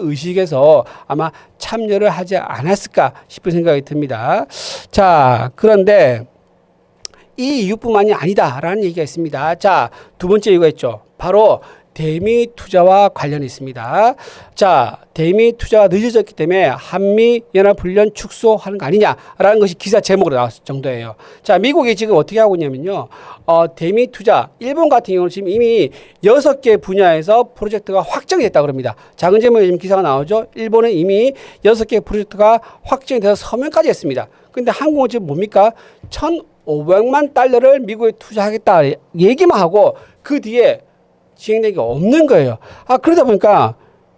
의식해서 아마 참여를 하지 않았을까 싶은 생각이 듭니다. 자, 그런데 이 이유뿐만이 아니다라는 얘기가 있습니다. 자, 두 번째 이유가 있죠. 바로 대미 투자와 관련이 있습니다. 자, 대미 투자가 늦어졌기 때문에 한미 연합 훈련 축소하는 거 아니냐라는 것이 기사 제목으로 나왔을 정도예요. 자, 미국이 지금 어떻게 하고 있냐면요. 대미 투자, 일본 같은 경우는 지금 이미 6개 분야에서 프로젝트가 확정이 됐다 그럽니다. 작은 제목에 지금 기사가 나오죠. 일본은 이미 6개 프로젝트가 확정이 돼서 서명까지 했습니다. 근데 한국은 지금 뭡니까? 1,500만 달러를 미국에 투자하겠다 얘기만 하고 그 뒤에 진행되기가 없는 거예요. 아, 그러다 보니까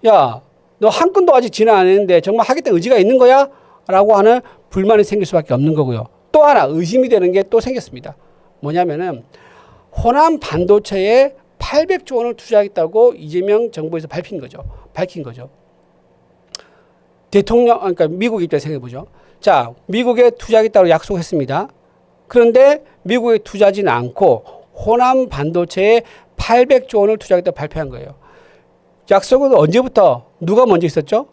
야, 너 한 건도 아직 진행 안 했는데 정말 하겠다는 의지가 있는 거야? 라고 하는 불만이 생길 수밖에 없는 거고요. 또 하나 의심이 되는 게 또 생겼습니다. 뭐냐면은 호남 반도체에 800조 원을 투자하겠다고 이재명 정부에서 밝힌 거죠. 대통령, 그러니까 미국 입장에서 생각해보죠. 자, 미국에 투자하겠다고 약속했습니다. 그런데 미국에 투자하지는 않고 호남 반도체에 800조 원을 투자하겠다고 발표한 거예요. 약속은 언제부터 누가 먼저 있었죠?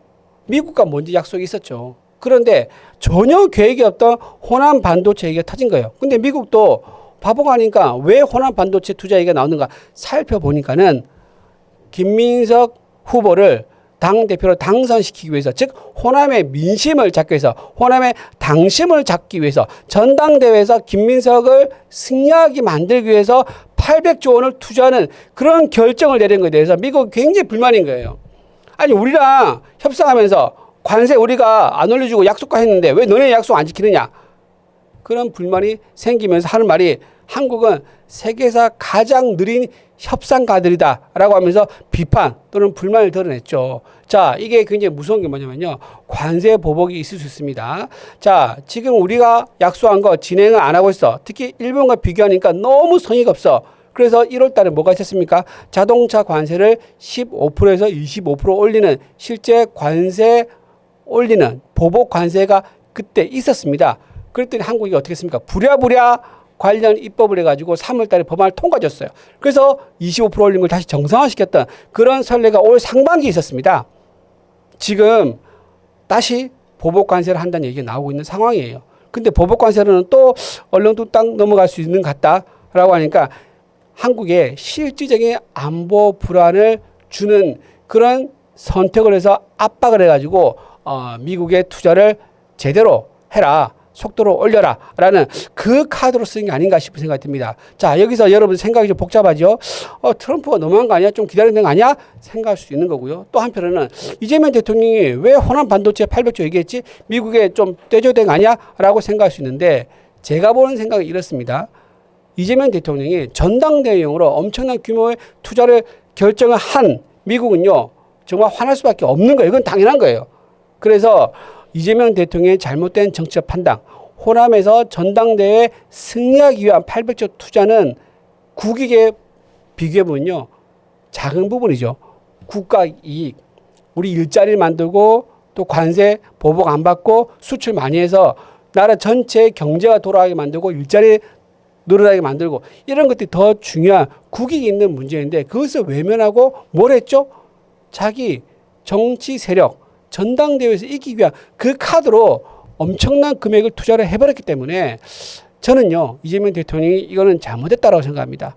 미국과 먼저 약속이 있었죠. 그런데 전혀 계획이 없던 호남 반도체 얘기가 터진 거예요. 근데 미국도 바보가 아니니까 왜 호남 반도체 투자 얘기가 나오는가 살펴보니까는 김민석 후보를 당대표로 당선시키기 위해서, 즉 호남의 민심을 잡기 위해서, 호남의 당심을 잡기 위해서, 전당대회에서 김민석을 승리하게 만들기 위해서 800조 원을 투자하는 그런 결정을 내린 것에 대해서 미국은 굉장히 불만인 거예요. 아니, 우리랑 협상하면서 관세 우리가 안 올려주고 약속과 했는데 왜 너네 약속 안 지키느냐. 그런 불만이 생기면서 하는 말이 한국은 세계에서 가장 느린 협상가들이다라고 하면서 비판 또는 불만을 드러냈죠. 자, 이게 굉장히 무서운 게 뭐냐면요. 관세 보복이 있을 수 있습니다. 자, 지금 우리가 약속한 거 진행을 안 하고 있어. 특히 일본과 비교하니까 너무 성의가 없어. 그래서 1월 달에 뭐가 있었습니까? 자동차 관세를 15%에서 25% 올리는 실제 관세 올리는 보복 관세가 그때 있었습니다. 그랬더니 한국이 어떻게 했습니까? 부랴부랴 관련 입법을 해가지고 3월 달에 법안을 통과졌어요. 그래서 25% 올린 걸 다시 정상화시켰던 그런 선례가 올 상반기에 있었습니다. 지금 다시 보복 관세를 한다는 얘기가 나오고 있는 상황이에요. 근데 보복 관세로는 또 얼렁뚱땅 넘어갈 수 있는 것 같다라고 하니까 한국에 실질적인 안보 불안을 주는 그런 선택을 해서 압박을 해가지고 미국의 투자를 제대로 해라. 속도로 올려라 라는 그 카드로 쓰는 게 아닌가 싶은 생각이 듭니다. 자, 여기서 여러분 생각이 좀 복잡하죠. 트럼프가 너무한 거 아니야? 좀 기다려야 되는 거 아니야? 생각할 수 있는 거고요. 또 한편으로는 이재명 대통령이 왜 호남 반도체 800조 얘기했지? 미국에 좀 떼줘야 되는 거 아니야? 라고 생각할 수 있는데 제가 보는 생각은 이렇습니다. 이재명 대통령이 전당대회용으로 엄청난 규모의 투자를 결정을 한 미국은요. 정말 화날 수밖에 없는 거예요. 이건 당연한 거예요. 그래서 이재명 대통령의 잘못된 정치적 판단, 호남에서 전당대회에 승리하기 위한 800조 투자는 국익에 비교해보면요. 작은 부분이죠. 국가 이익, 우리 일자리를 만들고 또 관세 보복 안 받고 수출 많이 해서 나라 전체의 경제가 돌아가게 만들고 일자리 늘어나게 만들고 이런 것들이 더 중요한 국익이 있는 문제인데 그것을 외면하고 뭘 했죠? 자기 정치 세력, 전당대회에서 이기기 위한 그 카드로 엄청난 금액을 투자를 해버렸기 때문에 저는요, 이재명 대통령이 이거는 잘못했다고 생각합니다.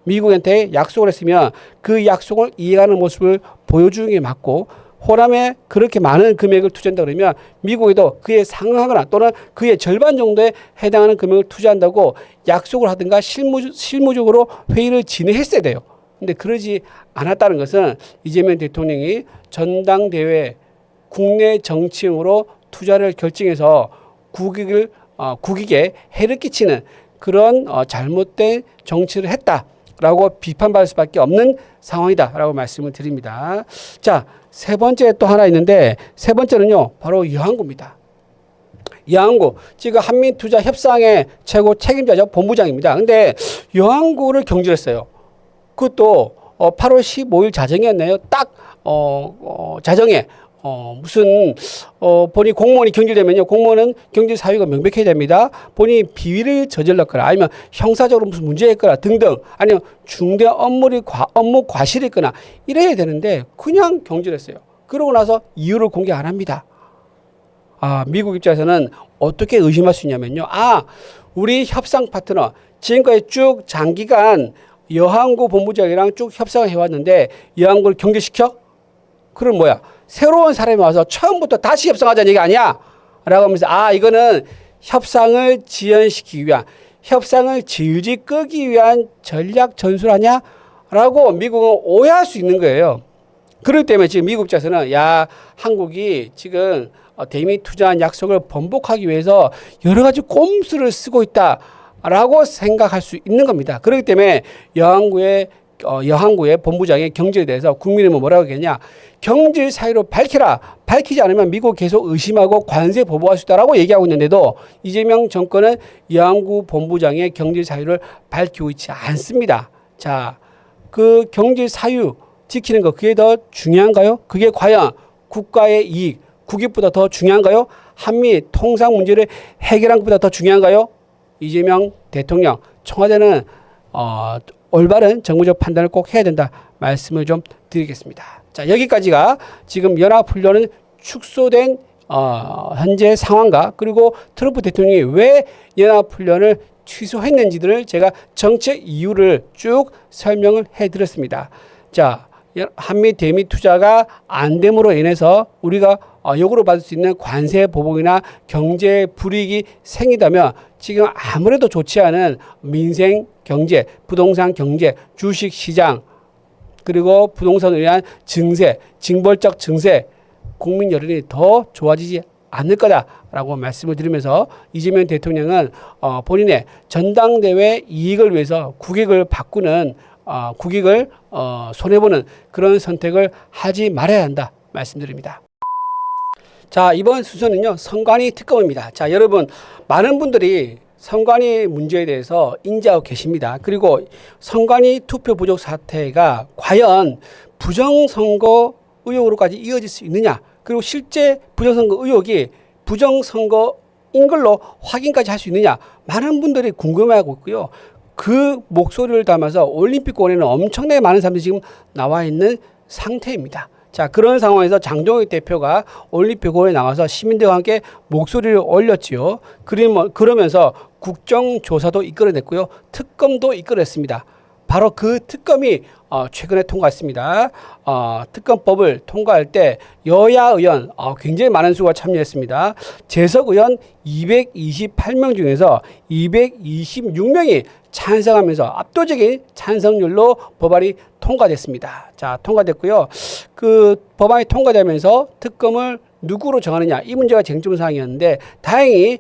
미국한테 약속을 했으면 그 약속을 이해하는 모습을 보여주는 게 맞고 호남에 그렇게 많은 금액을 투자한다 그러면 미국에도 그에 상응하거나 또는 그의 절반 정도에 해당하는 금액을 투자한다고 약속을 하든가 실무적으로 회의를 진행했어야 돼요. 근데 그러지 않았다는 것은 이재명 대통령이 전당대회 국내 정치용으로 투자를 결정해서 국익에 해를 끼치는 그런 잘못된 정치를 했다라고 비판받을 수밖에 없는 상황이다라고 말씀을 드립니다. 자, 세 번째 또 하나 있는데 세 번째는요, 바로 여항구입니다. 여항구, 지금 한미투자협상의 최고 책임자죠. 본부장입니다. 근데 여항구를 경질했어요. 그것도 8월 15일 자정이었나요? 딱 자정에 무슨 본인이 공무원이 경질되면요, 공무원은 경질 사유가 명백해야 됩니다. 본인이 비위를 저질렀거나 아니면 형사적으로 무슨 문제가 있거나 등등, 아니면 중대한 업무 과실이 있거나 이래야 되는데 그냥 경질했어요. 그러고 나서 이유를 공개 안 합니다. 미국 입장에서는 어떻게 의심할 수 있냐면요, 우리 협상 파트너 지금까지 쭉 장기간 여항구 본부장이랑 쭉 협상을 해왔는데 여항구를 경질시켜? 그럼 뭐야? 새로운 사람이 와서 처음부터 다시 협상하자는 얘기 아니야? 라고 하면서 이거는 협상을 지연시키기 위한, 협상을 질질 끄기 위한 전략 전술 아니야? 라고 미국은 오해할 수 있는 거예요. 그렇기 때문에 지금 미국 입장에서는 한국이 지금 대미 투자한 약속을 번복하기 위해서 여러 가지 꼼수를 쓰고 있다라고 생각할 수 있는 겁니다. 그렇기 때문에 여항구의 본부장의 경질에 대해서 국민의힘은 뭐라고 했냐? 경질 사유로 밝혀라. 밝히지 않으면 미국 계속 의심하고 관세 보복할 수 있다라고 얘기하고 있는데도 이재명 정권은 여항구 본부장의 경질 사유를 밝히고 있지 않습니다. 자, 그 경질 사유 지키는 거 그게 더 중요한가요? 그게 과연 국가의 이익, 국익보다 더 중요한가요? 한미 통상 문제를 해결한 것보다 더 중요한가요? 이재명 대통령, 청와대는 올바른 정무적 판단을 꼭 해야 된다 말씀을 좀 드리겠습니다. 자, 여기까지가 지금 연합훈련은 축소된 현재 상황과 그리고 트럼프 대통령이 왜 연합훈련을 취소했는지들을 제가 정책 이유를 쭉 설명을 해드렸습니다. 자, 한미 대미 투자가 안 됨으로 인해서 우리가 역으로 받을 수 있는 관세 보복이나 경제 불이익이 생기다면 지금 아무래도 좋지 않은 민생 경제, 부동산 경제, 주식 시장, 그리고 부동산을 위한 증세, 징벌적 증세, 국민 여론이 더 좋아지지 않을 거다라고 말씀을 드리면서 이재명 대통령은 본인의 전당대회 이익을 위해서 국익을 바꾸는 국익을 손해보는 그런 선택을 하지 말아야 한다 말씀드립니다. 자, 이번 순서는요, 선관위 특검입니다. 자, 여러분, 많은 분들이 선관위 문제에 대해서 인지하고 계십니다. 그리고 선관위 투표 부족 사태가 과연 부정선거 의혹으로까지 이어질 수 있느냐, 그리고 실제 부정선거 의혹이 부정선거인 걸로 확인까지 할 수 있느냐, 많은 분들이 궁금해하고 있고요. 그 목소리를 담아서 올림픽공원에는 엄청나게 많은 사람들이 지금 나와 있는 상태입니다. 자, 그런 상황에서 장동혁 대표가 올림픽공원에 나와서 시민들과 함께 목소리를 올렸지요. 그러면서 국정조사도 이끌어냈고요. 특검도 이끌어냈습니다. 바로 그 특검이 최근에 통과했습니다. 특검법을 통과할 때 여야 의원 굉장히 많은 수가 참여했습니다. 재석 의원 228명 중에서 226명이 찬성하면서 압도적인 찬성률로 법안이 통과됐습니다. 자, 통과됐고요. 그 법안이 통과되면서 특검을 누구로 정하느냐, 이 문제가 쟁점 사항이었는데 다행히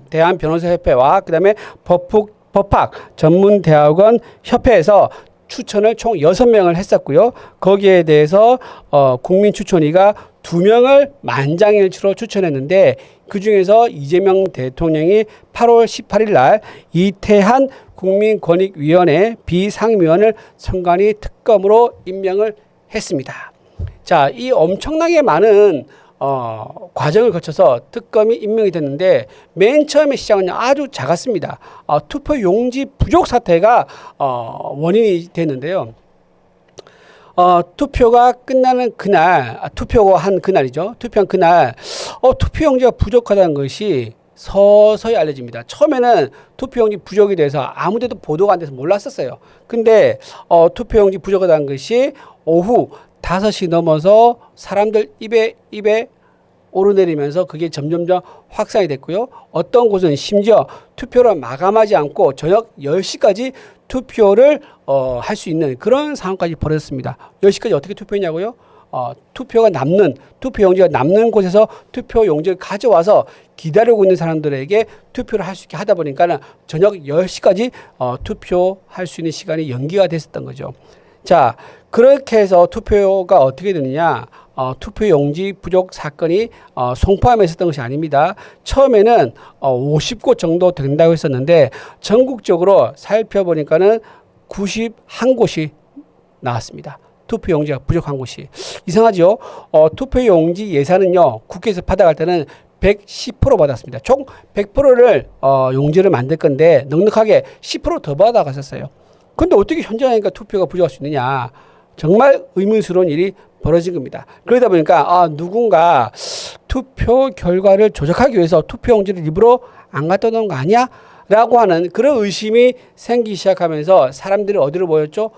대한변호사협회와 그다음에 법학 전문대학원 협회에서 추천을 총 6명을 했었고요. 거기에 대해서 국민추천위가 2명을 만장일치로 추천했는데 그중에서 이재명 대통령이 8월 18일 날 이태한 국민권익위원회 비상임위원을 선관위 특검으로 임명을 했습니다. 자, 이 엄청나게 많은 과정을 거쳐서 특검이 임명이 됐는데 맨 처음에 시작은 아주 작았습니다. 투표 용지 부족 사태가 원인이 됐는데요. 투표가 끝나는 그날, 투표한 그날이죠. 투표한 그날, 투표용지가 부족하다는 것이 서서히 알려집니다. 처음에는 투표용지 부족에 대해서 아무데도 보도가 안 돼서 몰랐었어요. 근데 투표용지 부족하다는 것이 오후 5시 넘어서 사람들 입에 오르내리면서 그게 점점점 확산이 됐고요. 어떤 곳은 심지어 투표를 마감하지 않고 저녁 10시까지 투표를 할 수 있는 그런 상황까지 벌어졌습니다. 10시까지 어떻게 투표했냐고요? 투표용지가 남는 곳에서 투표용지를 가져와서 기다리고 있는 사람들에게 투표를 할 수 있게 하다 보니까 저녁 10시까지 투표할 수 있는 시간이 연기가 됐었던 거죠. 자, 그렇게 해서 투표가 어떻게 되느냐? 투표용지 부족 사건이 송파함에 있었던 것이 아닙니다. 처음에는 50곳 정도 된다고 했었는데 전국적으로 살펴보니까는 91곳이 나왔습니다. 투표용지가 부족한 곳이. 이상하죠? 투표용지 예산은요, 국회에서 받아갈 때는 110% 받았습니다. 총 100%를 용지를 만들 건데 넉넉하게 10% 더 받아갔었어요. 근데 어떻게 현장이니까 투표가 부족할 수 있느냐? 정말 의문스러운 일이 벌어진 겁니다. 그러다 보니까 누군가 투표 결과를 조작하기 위해서 투표용지를 일부러 안 갖다 놓은 거 아니야? 라고 하는 그런 의심이 생기기 시작하면서 사람들이 어디로 모였죠?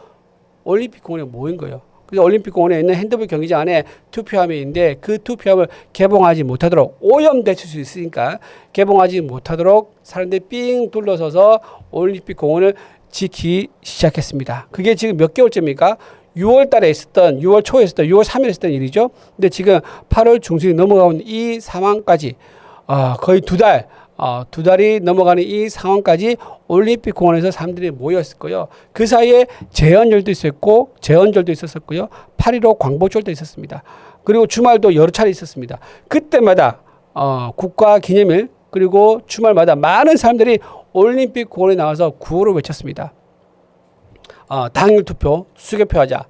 올림픽공원에 모인 거예요. 그래서 올림픽공원에 있는 핸드볼 경기장 안에 투표함이 있는데 그 투표함을 개봉하지 못하도록 오염될 수 있으니까 개봉하지 못하도록 사람들이 삥 둘러서서 올림픽공원을 지키기 시작했습니다. 그게 지금 몇 개월째입니까? 6월 달에 있었던, 6월 초에 있었던, 6월 3일에 있었던 일이죠. 근데 지금 8월 중순이 넘어가고 있는 이 상황까지, 거의 두 달이 넘어가는 이 상황까지 올림픽 공원에서 사람들이 모였을 거예요. 그 사이에 제헌절도 있었고요. 8.15 광복절도 있었습니다. 그리고 주말도 여러 차례 있었습니다. 그때마다, 국가 기념일, 그리고 주말마다 많은 사람들이 올림픽 공원에 나와서 구호를 외쳤습니다. 당일 투표, 수개표하자.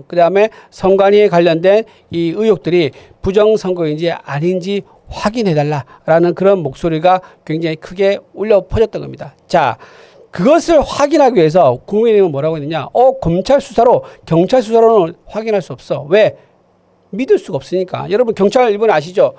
그 다음에 선관위에 관련된 이 의혹들이 부정선거인지 아닌지 확인해달라라는 그런 목소리가 굉장히 크게 울려 퍼졌던 겁니다. 자, 그것을 확인하기 위해서 국민의힘은 뭐라고 했느냐? 검찰 수사로, 경찰 수사로는 확인할 수 없어. 왜? 믿을 수가 없으니까. 여러분, 경찰 이번에 아시죠?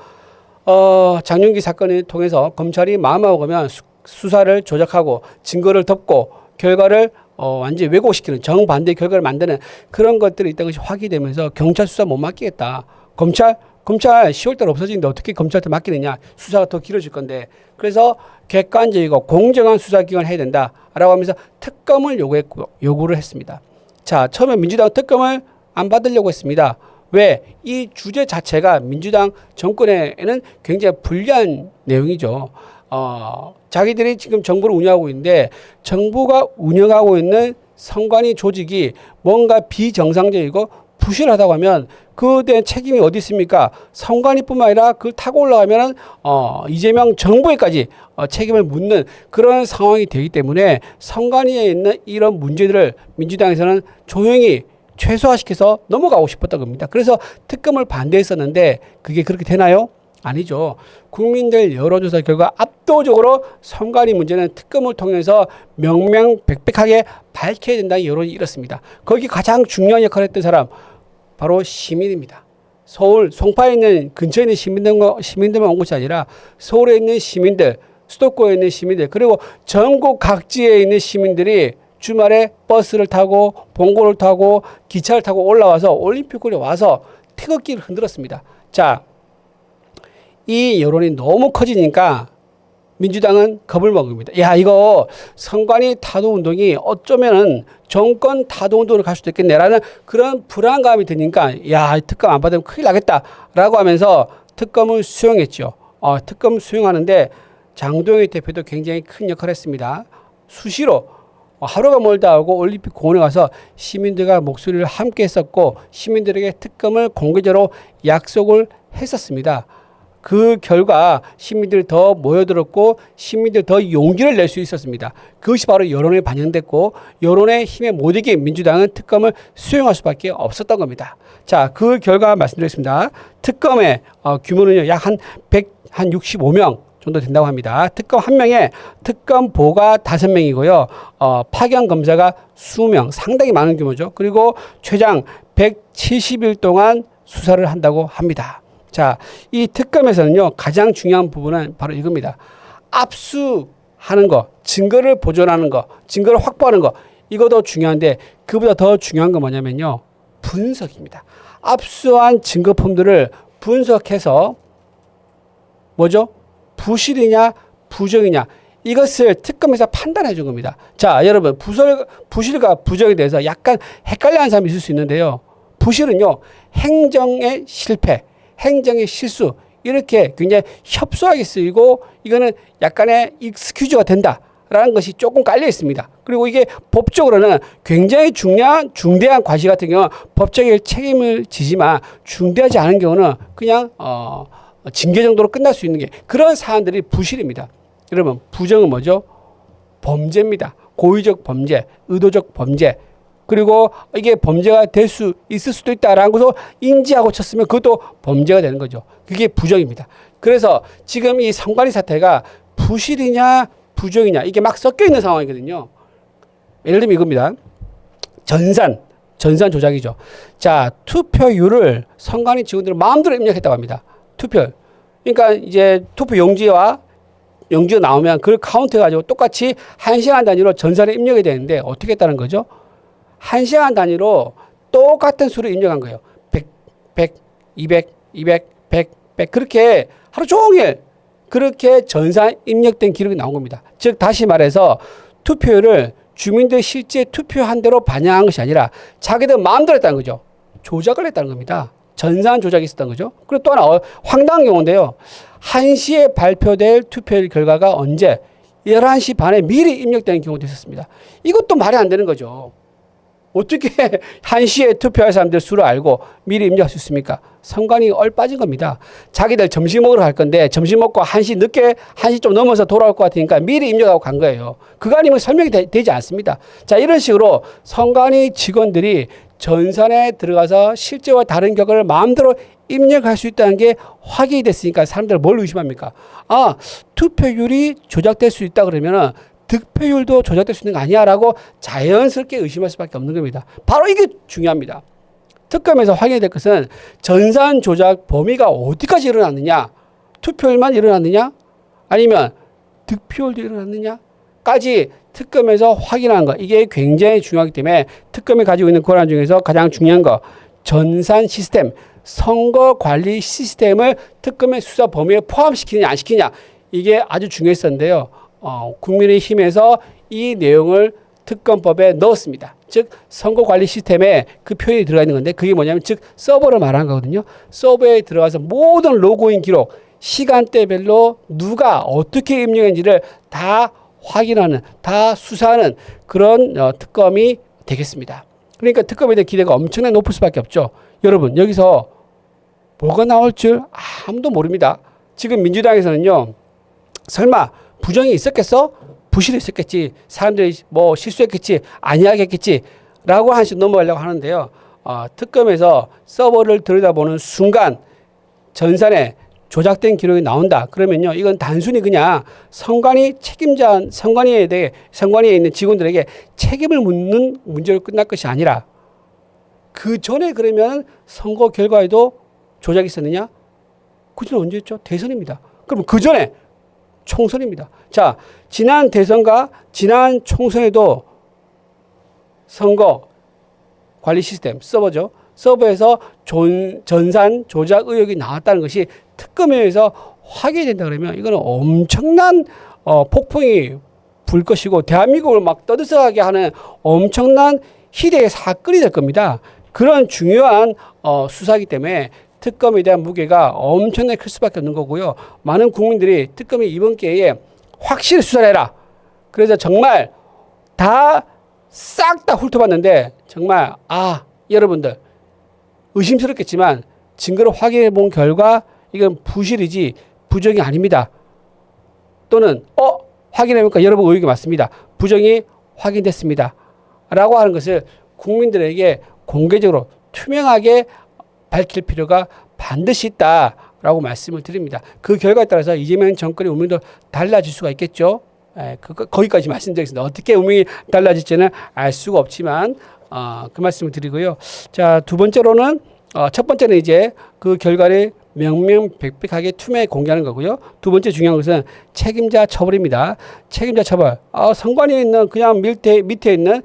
장윤기 사건을 통해서 검찰이 마음하고 가면 수사를 조작하고 증거를 덮고 결과를 완전히 왜곡시키는 정반대의 결과를 만드는 그런 것들이 있다는 것이 확인되면서 경찰 수사 못 맡기겠다. 검찰 10월달 없어지는데 어떻게 검찰한테 맡기느냐. 수사가 더 길어질 건데. 그래서 객관적이고 공정한 수사기관을 해야 된다라고 하면서 특검을 요구를 했습니다. 자, 처음에 민주당 특검을 안 받으려고 했습니다. 왜? 이 주제 자체가 민주당 정권에는 굉장히 불리한 내용이죠. 자기들이 지금 정부를 운영하고 있는데 정부가 운영하고 있는 선관위 조직이 뭔가 비정상적이고 부실하다고 하면 그에 대한 책임이 어디 있습니까? 선관위뿐만 아니라 그걸 타고 올라가면은 이재명 정부에까지 책임을 묻는 그런 상황이 되기 때문에 선관위에 있는 이런 문제들을 민주당에서는 조용히 최소화시켜서 넘어가고 싶었던 겁니다. 그래서 특검을 반대했었는데 그게 그렇게 되나요? 아니죠. 국민들 여론조사 결과 압도적으로 선관위 문제는 특검을 통해서 명명백백하게 밝혀야 된다는 여론이 이렇습니다. 거기 가장 중요한 역할을 했던 사람 바로 시민입니다. 서울 송파에 있는 근처에 있는 시민들만 온 것이 아니라 서울에 있는 시민들, 수도권에 있는 시민들, 그리고 전국 각지에 있는 시민들이 주말에 버스를 타고 봉고를 타고 기차를 타고 올라와서 올림픽홀에 와서 태극기를 흔들었습니다. 자, 이 여론이 너무 커지니까 민주당은 겁을 먹습니다. 야, 이거 선관위 타도 운동이 어쩌면은 정권 타도 운동으로 갈 수도 있겠네라는 그런 불안감이 드니까 야, 특검 안 받으면 큰일 나겠다라고 하면서 특검을 수용했죠. 특검 수용하는데 장동혁 대표도 굉장히 큰 역할을 했습니다. 수시로 하루가 멀다 하고 올림픽 공원에 가서 시민들과 목소리를 함께 했었고 시민들에게 특검을 공개적으로 약속을 했었습니다. 그 결과 시민들이 더 모여들었고 시민들이 더 용기를 낼 수 있었습니다. 그것이 바로 여론에 반영됐고 여론의 힘에 못 이긴 민주당은 특검을 수용할 수밖에 없었던 겁니다. 자, 그 결과 말씀드리겠습니다. 특검의 규모는요, 약 한 65명 정도 된다고 합니다. 특검 1명에 특검보가 5명이고요. 파견 검사가 20명, 상당히 많은 규모죠. 그리고 최장 170일 동안 수사를 한다고 합니다. 자, 이 특검에서는요, 가장 중요한 부분은 바로 이겁니다. 압수하는 거, 증거를 보존하는 거, 증거를 확보하는 거, 이것도 중요한데 그보다 더 중요한 건 뭐냐면요, 분석입니다. 압수한 증거품들을 분석해서 뭐죠? 부실이냐 부정이냐 이것을 특검에서 판단해 준 겁니다. 자, 여러분, 부실과 부정에 대해서 약간 헷갈려하는 사람이 있을 수 있는데요. 부실은요, 행정의 실패, 행정의 실수, 이렇게 굉장히 협소하게 쓰이고 이거는 약간의 익스큐즈가 된다라는 것이 조금 깔려 있습니다. 그리고 이게 법적으로는 굉장히 중대한 과실 같은 경우는 법적인 책임을 지지만 중대하지 않은 경우는 그냥 징계 정도로 끝날 수 있는 게 그런 사안들이 부실입니다. 여러분, 부정은 뭐죠? 범죄입니다. 고의적 범죄, 의도적 범죄, 그리고 이게 범죄가 될 수 있을 수도 있다라는 것을 인지하고 쳤으면 그것도 범죄가 되는 거죠. 그게 부정입니다. 그래서 지금 이 선관위 사태가 부실이냐 부정이냐 이게 막 섞여 있는 상황이거든요. 예를 들면 이겁니다. 전산 조작이죠. 자, 투표율을 선관위 직원들은 마음대로 입력했다고 합니다. 투표율. 그러니까 이제 투표 용지가 나오면 그걸 카운트해가지고 똑같이 1시간 단위로 전산에 입력이 되는데 어떻게 했다는 거죠? 1시간 단위로 똑같은 수를 입력한 거예요. 100, 200, 100 그렇게 하루 종일 그렇게 전산 입력된 기록이 나온 겁니다. 즉 다시 말해서 투표율을 주민들 실제 투표한 대로 반영한 것이 아니라 자기들 마음대로 했다는 거죠. 조작을 했다는 겁니다. 전산 조작이 있었던 거죠. 그리고 또 하나 황당한 경우인데요. 1시에 발표될 투표율 결과가 언제 11시 반에 미리 입력되는 경우도 있었습니다. 이것도 말이 안 되는 거죠. 어떻게 1시에 투표할 사람들 수를 알고 미리 입력할 수 있습니까? 선관위 얼빠진 겁니다. 자기들 점심 먹으러 갈 건데 점심 먹고 1시 늦게 1시 좀 넘어서 돌아올 것 같으니까 미리 입력하고 간 거예요. 그거 아니면 설명이 되지 않습니다. 자, 이런 식으로 선관위 직원들이 전산에 들어가서 실제와 다른 결과를 마음대로 입력할 수 있다는 게 확인이 됐으니까 사람들 뭘 의심합니까? 아, 투표율이 조작될 수 있다 그러면은 득표율도 조작될 수 있는 거 아니야? 라고 자연스럽게 의심할 수밖에 없는 겁니다. 바로 이게 중요합니다. 특검에서 확인이 될 것은 전산 조작 범위가 어디까지 일어났느냐? 투표율만 일어났느냐? 아니면 득표율도 일어났느냐?까지 특검에서 확인한 거. 이게 굉장히 중요하기 때문에 특검이 가지고 있는 권한 중에서 가장 중요한 거. 전산 시스템, 선거 관리 시스템을 특검의 수사 범위에 포함시키느냐 안 시키느냐. 이게 아주 중요했었는데요. 국민의힘에서 이 내용을 특검법에 넣었습니다. 즉 선거관리 시스템에 그 표현이 들어가 있는 건데 그게 뭐냐면 즉 서버를 말하는 거거든요. 서버에 들어가서 모든 로그인 기록 시간대별로 누가 어떻게 입력했는지를 다 확인하는 다 수사하는 그런 특검이 되겠습니다. 그러니까 특검에 대한 기대가 엄청나게 높을 수밖에 없죠. 여러분 여기서 뭐가 나올 줄 아무도 모릅니다. 지금 민주당에서는요. 설마 부정이 있었겠어? 부실이 있었겠지. 사람들이 뭐 실수했겠지. 아니하겠겠지. 라고 한씩 넘어가려고 하는데요. 특검에서 서버를 들여다보는 순간 전산에 조작된 기록이 나온다. 그러면요. 이건 단순히 그냥 선관위에 있는 직원들에게 책임을 묻는 문제로 끝날 것이 아니라 그 전에 그러면 선거 결과에도 조작이 있었느냐? 그 전에 언제였죠? 대선입니다. 그럼 그 전에 총선입니다. 자, 지난 대선과 지난 총선에도 선거 관리 시스템 서버죠. 서버에서 전산 조작 의혹이 나왔다는 것이 특검에 의해서 확인이 된다 그러면 이거는 엄청난 폭풍이 불 것이고 대한민국을 막 떠들썩하게 하는 엄청난 희대의 사건이 될 겁니다. 그런 중요한 수사이기 때문에 특검에 대한 무게가 엄청나게 클 수밖에 없는 거고요. 많은 국민들이 특검이 이번 기회에 확실히 수사를 해라. 그래서 정말 싹 다 훑어봤는데 정말 여러분들 의심스럽겠지만 증거를 확인해 본 결과 이건 부실이지 부정이 아닙니다. 또는 확인해 보니까 여러분 의혹이 맞습니다. 부정이 확인됐습니다. 라고 하는 것을 국민들에게 공개적으로 투명하게 밝힐 필요가 반드시 있다라고 말씀을 드립니다. 그 결과에 따라서 이재명 정권의 운명도 달라질 수가 있겠죠. 거기까지 말씀드리겠습니다. 어떻게 운명이 달라질지는 알 수가 없지만 그 말씀을 드리고요. 자, 두 번째로는 첫 번째는 이제 그 결과를 명명백백하게 투명하게 공개하는 거고요. 두 번째 중요한 것은 책임자 처벌입니다. 책임자 처벌. 선관위에 있는 그냥 밑에 있는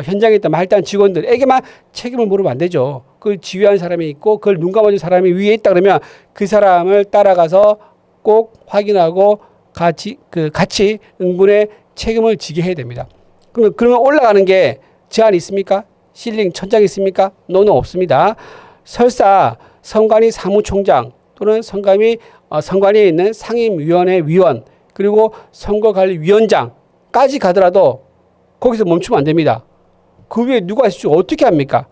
현장에 있던 말단 직원들에게만 책임을 물으면 안 되죠. 그걸 지휘한 사람이 있고 그걸 눈 감아준 사람이 위에 있다 그러면 그 사람을 따라가서 꼭 확인하고 같이 응분의 책임을 지게 해야 됩니다. 그러면 올라가는 게 제한이 있습니까? 실링 천장이 있습니까? 노는 없습니다. 설사 선관위 사무총장 또는 선관위에 있는 상임위원회 위원 그리고 선거관리위원장까지 가더라도 거기서 멈추면 안 됩니다. 그 위에 누가 있을지 어떻게 합니까?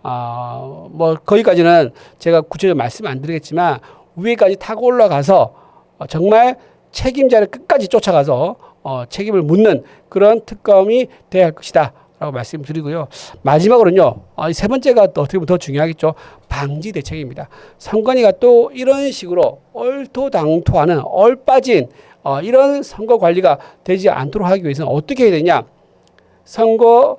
뭐 거기까지는 제가 구체적으로 말씀 안 드리겠지만 위에까지 타고 올라가서 정말 책임자를 끝까지 쫓아가서 책임을 묻는 그런 특검이 돼야 할 것이다. 라고 말씀드리고요. 마지막으로는요, 세 번째가 또 어떻게 보면 더 중요하겠죠. 방지 대책입니다. 선관위가 또 이런 식으로 얼토당토하는 얼빠진 이런 선거 관리가 되지 않도록 하기 위해서는 어떻게 해야 되냐. 선거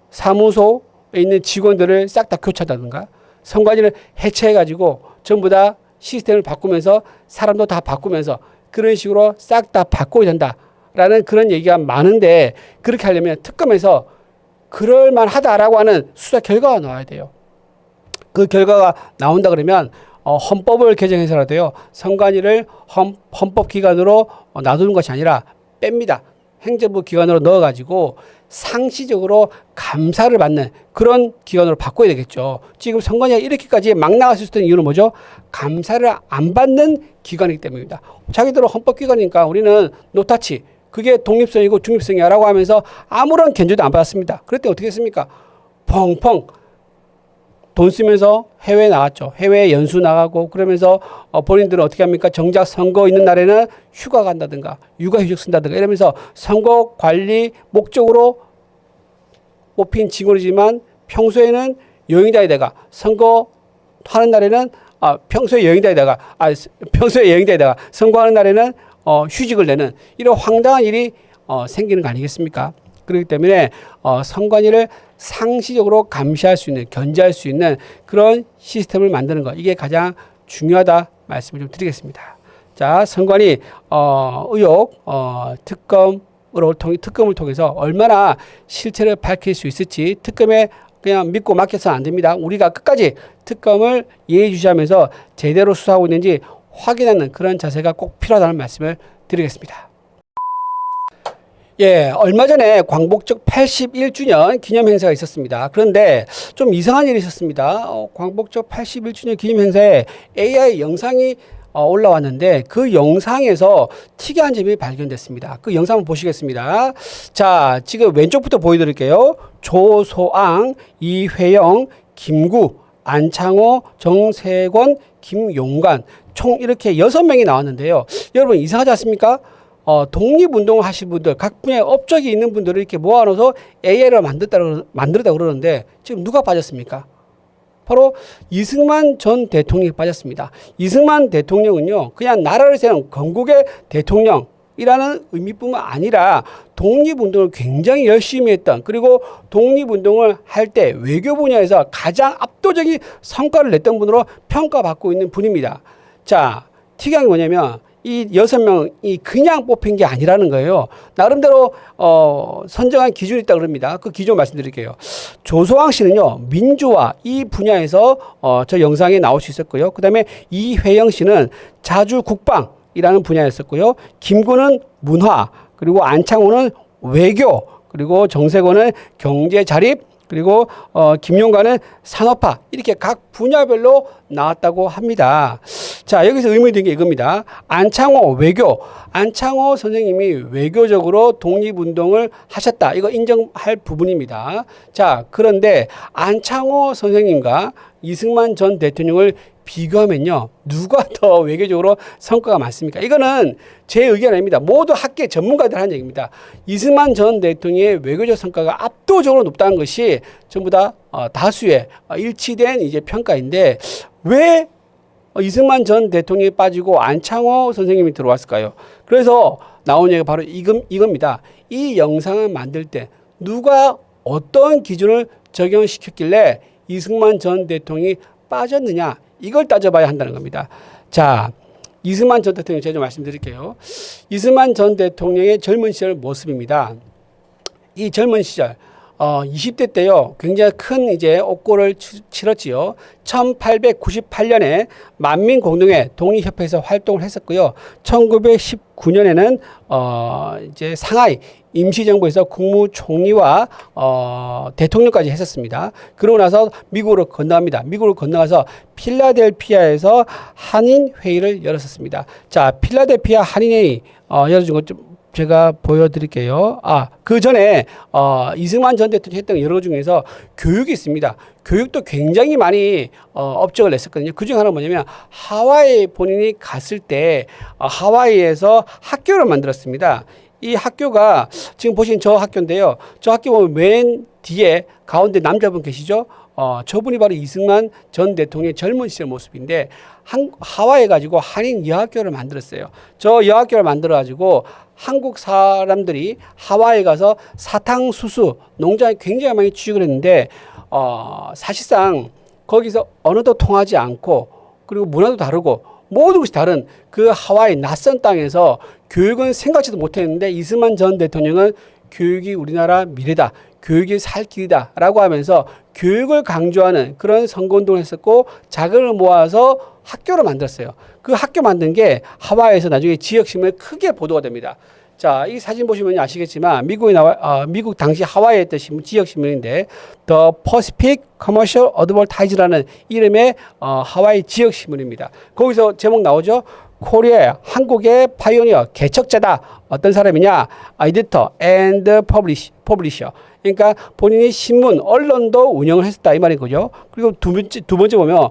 사무소에 있는 직원들을 싹 다 교체한다든가 선관위를 해체해가지고 전부 다 시스템을 바꾸면서 사람도 다 바꾸면서 그런 식으로 싹 다 바꿔야 된다라는 그런 얘기가 많은데 그렇게 하려면 특검에서 그럴만하다라고 하는 수사 결과가 나와야 돼요. 그 결과가 나온다 그러면 헌법을 개정해서라도요. 선관위를 헌법기관으로 놔두는 것이 아니라 뺍니다. 행정부 기관으로 넣어가지고 상시적으로 감사를 받는 그런 기관으로 바꿔야 되겠죠. 지금 선관위가 이렇게까지 막 나갈 수 있었던 이유는 뭐죠? 감사를 안 받는 기관이기 때문입니다. 자기들은 헌법기관이니까 우리는 노타치 그게 독립성이고 중립성이야라고 하면서 아무런 견제도 안 받았습니다. 그랬더니 어떻게 했습니까? 펑펑 돈 쓰면서 해외에 나갔죠. 해외에 연수 나가고 그러면서 본인들은 어떻게 합니까? 정작 선거 있는 날에는 휴가 간다든가 육아휴직 쓴다든가 이러면서 선거 관리 목적으로 뽑힌 직원이지만 평소에는 여행자에다가 선거 하는 날에는 평소에 여행자에다가 선거하는 날에는 휴직을 내는 이런 황당한 일이 생기는 거 아니겠습니까? 그렇기 때문에 선관위를 상시적으로 감시할 수 있는 견제할 수 있는 그런 시스템을 만드는 것 이게 가장 중요하다 말씀을 좀 드리겠습니다. 자, 선관위 의혹 특검을 통해서 얼마나 실체를 밝힐 수 있을지 특검에 그냥 믿고 맡겨서는 안 됩니다. 우리가 끝까지 특검을 예의주시하면서 제대로 수사하고 있는지 확인하는 그런 자세가 꼭 필요하다는 말씀을 드리겠습니다. 예, 얼마 전에 광복절 81주년 기념 행사가 있었습니다. 그런데 좀 이상한 일이 있었습니다. 광복절 81주년 기념 행사에 AI 영상이 올라왔는데 그 영상에서 특이한 점이 발견됐습니다. 그 영상 한번 보시겠습니다. 자, 지금 왼쪽부터 보여드릴게요. 조소앙, 이회영, 김구, 안창호, 정세권, 김용관 총 이렇게 6명이 나왔는데요. 여러분 이상하지 않습니까? 독립운동을 하신 분들, 각 분야에 업적이 있는 분들을 이렇게 모아놓아서 AI를 만들었다 그러는데 지금 누가 빠졌습니까? 바로 이승만 전 대통령이 빠졌습니다. 이승만 대통령은요, 그냥 나라를 세운 건국의 대통령이라는 의미뿐만 아니라 독립운동을 굉장히 열심히 했던, 그리고 독립운동을 할 때 외교 분야에서 가장 압도적인 성과를 냈던 분으로 평가받고 있는 분입니다. 자, 특이한 게 뭐냐면 이 6명이 그냥 뽑힌 게 아니라는 거예요. 나름대로 선정한 기준이 있다고 그럽니다. 그 기준 말씀드릴게요. 조소왕 씨는요, 민주화 이 분야에서 저 영상에 나올 수 있었고요. 그 다음에 이회영 씨는 자주 국방이라는 분야였었고요. 김구는 문화, 그리고 안창호는 외교, 그리고 정세권은 경제 자립, 그리고 김용관은 산업화 이렇게 각 분야별로 나왔다고 합니다. 자, 여기서 의문이 든 게 이겁니다. 안창호 외교, 안창호 선생님이 외교적으로 독립운동을 하셨다. 이거 인정할 부분입니다. 자, 그런데 안창호 선생님과 이승만 전 대통령을 비교하면요, 누가 더 외교적으로 성과가 많습니까? 이거는 제 의견 아닙니다. 모두 학계 전문가들 한 얘기입니다. 이승만 전 대통령의 외교적 성과가 압도적으로 높다는 것이 전부 다 다수의 일치된 이제 평가인데 왜 이승만 전 대통령이 빠지고 안창호 선생님이 들어왔을까요? 그래서 나온 얘기가 바로 이겁니다. 이 영상을 만들 때 누가 어떤 기준을 적용시켰길래 이승만 전 대통령이 빠졌느냐? 이걸 따져봐야 한다는 겁니다. 자, 이승만 전 대통령 제가 좀 말씀드릴게요. 이승만 전 대통령의 젊은 시절 모습입니다. 이 젊은 시절 20대 때요, 굉장히 큰 이제 옥고를 치렀지요. 1898년에 만민공동회 독립협회에서 활동을 했었고요. 1919년에는 이제 상하이 임시정부에서 국무총리와 대통령까지 했었습니다. 그러고 나서 미국으로 건너갑니다. 미국으로 건너가서 필라델피아에서 한인회의를 열었었습니다. 자, 필라델피아 한인회의 열어준 것 좀 제가 보여드릴게요. 그 전에 이승만 전 대통령이 했던 여러 중에서 교육이 있습니다. 교육도 굉장히 많이 업적을 냈었거든요. 그중 하나는 뭐냐면 하와이 본인이 갔을 때 하와이에서 학교를 만들었습니다. 이 학교가 지금 보신 저 학교인데요. 저 학교 보면 맨 뒤에 가운데 남자분 계시죠? 저분이 바로 이승만 전 대통령의 젊은 시절 모습인데 하와이에 가지고 한인 여학교를 만들었어요. 저 여학교를 만들어 가지고 한국 사람들이 하와이에 가서 사탕수수 농장에 굉장히 많이 취직을 했는데 사실상 거기서 언어도 통하지 않고 그리고 문화도 다르고 모든 것이 다른 그 하와이 낯선 땅에서 교육은 생각지도 못했는데 이승만 전 대통령은 교육이 우리나라 미래다. 교육이 살 길이다 라고 하면서 교육을 강조하는 그런 선거운동을 했었고 자금을 모아서 학교를 만들었어요. 그 학교 만든 게 하와이에서 나중에 지역신문에 크게 보도가 됩니다. 자, 이 사진 보시면 아시겠지만 미국 당시 하와이에 있던 지역신문인데 The Pacific Commercial Advertise라는 이름의 하와이 지역신문입니다. 거기서 제목 나오죠. 코리아 한국의 파이오니어 개척자다. 어떤 사람이냐? 에디터 and 퍼블리셔. 그러니까 본인이 신문, 언론도 운영을 했었다 이 말인 거죠. 그리고 두 번째 보면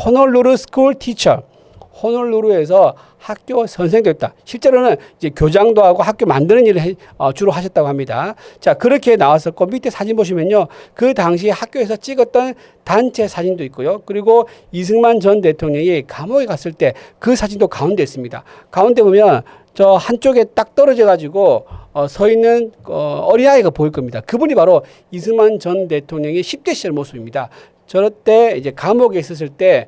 호놀루루 스쿨 티처. 호놀루루에서 학교 선생님이었다. 실제로는 이제 교장도 하고 학교 만드는 일을 주로 하셨다고 합니다. 자, 그렇게 나왔었고 밑에 사진 보시면요. 그 당시 학교에서 찍었던 단체 사진도 있고요. 그리고 이승만 전 대통령이 감옥에 갔을 때 그 사진도 가운데 있습니다. 가운데 보면 저 한쪽에 딱 떨어져 가지고 서 있는 어린아이가 보일 겁니다. 그분이 바로 이승만 전 대통령의 10대 시절 모습입니다. 저럴 때 이제 감옥에 있었을 때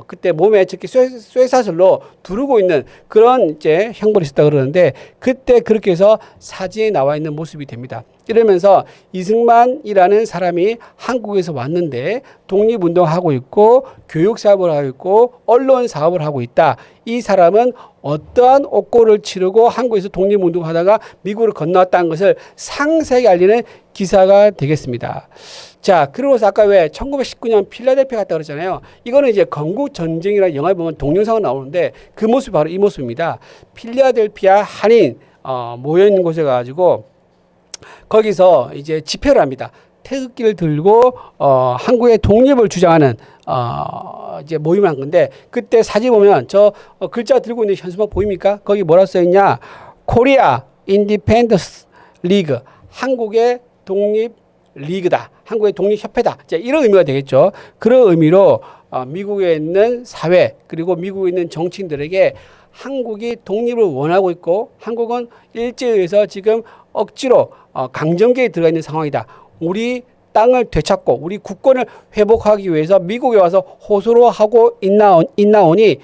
그때 몸에 저렇게 쇠사슬로 두르고 있는 그런 이제 형벌이 있었다 그러는데 그때 그렇게 해서 사진에 나와 있는 모습이 됩니다. 이러면서 이승만이라는 사람이 한국에서 왔는데 독립운동하고 있고 교육사업을 하고 있고 언론 사업을 하고 있다. 이 사람은 어떠한 옥고를 치르고 한국에서 독립운동하다가 미국으로 건너왔다는 것을 상세하게 알리는 기사가 되겠습니다. 자, 그러고서 아까 왜 1919년 필라델피아 갔다 그랬잖아요. 이거는 이제 건국전쟁이라는 영화에 보면 동영상은 나오는데 그 모습이 바로 이 모습입니다. 필라델피아 한인 모여있는 곳에 가지고 거기서 이제 집회를 합니다. 태극기를 들고 한국의 독립을 주장하는 이제 모임을 한 건데 그때 사진 보면 저 글자 들고 있는 현수막 보입니까? 거기 뭐라 써 있냐? 코리아 인디펜던스 리그 한국의 독립 리그다. 한국의 독립협회다. 이제 이런 의미가 되겠죠. 그런 의미로 미국에 있는 사회 그리고 미국에 있는 정치인들에게 한국이 독립을 원하고 있고 한국은 일제에 의해서 지금 억지로 강점기에 들어가 있는 상황이다. 우리 땅을 되찾고 우리 국권을 회복하기 위해서 미국에 와서 호소를 하고 있나오니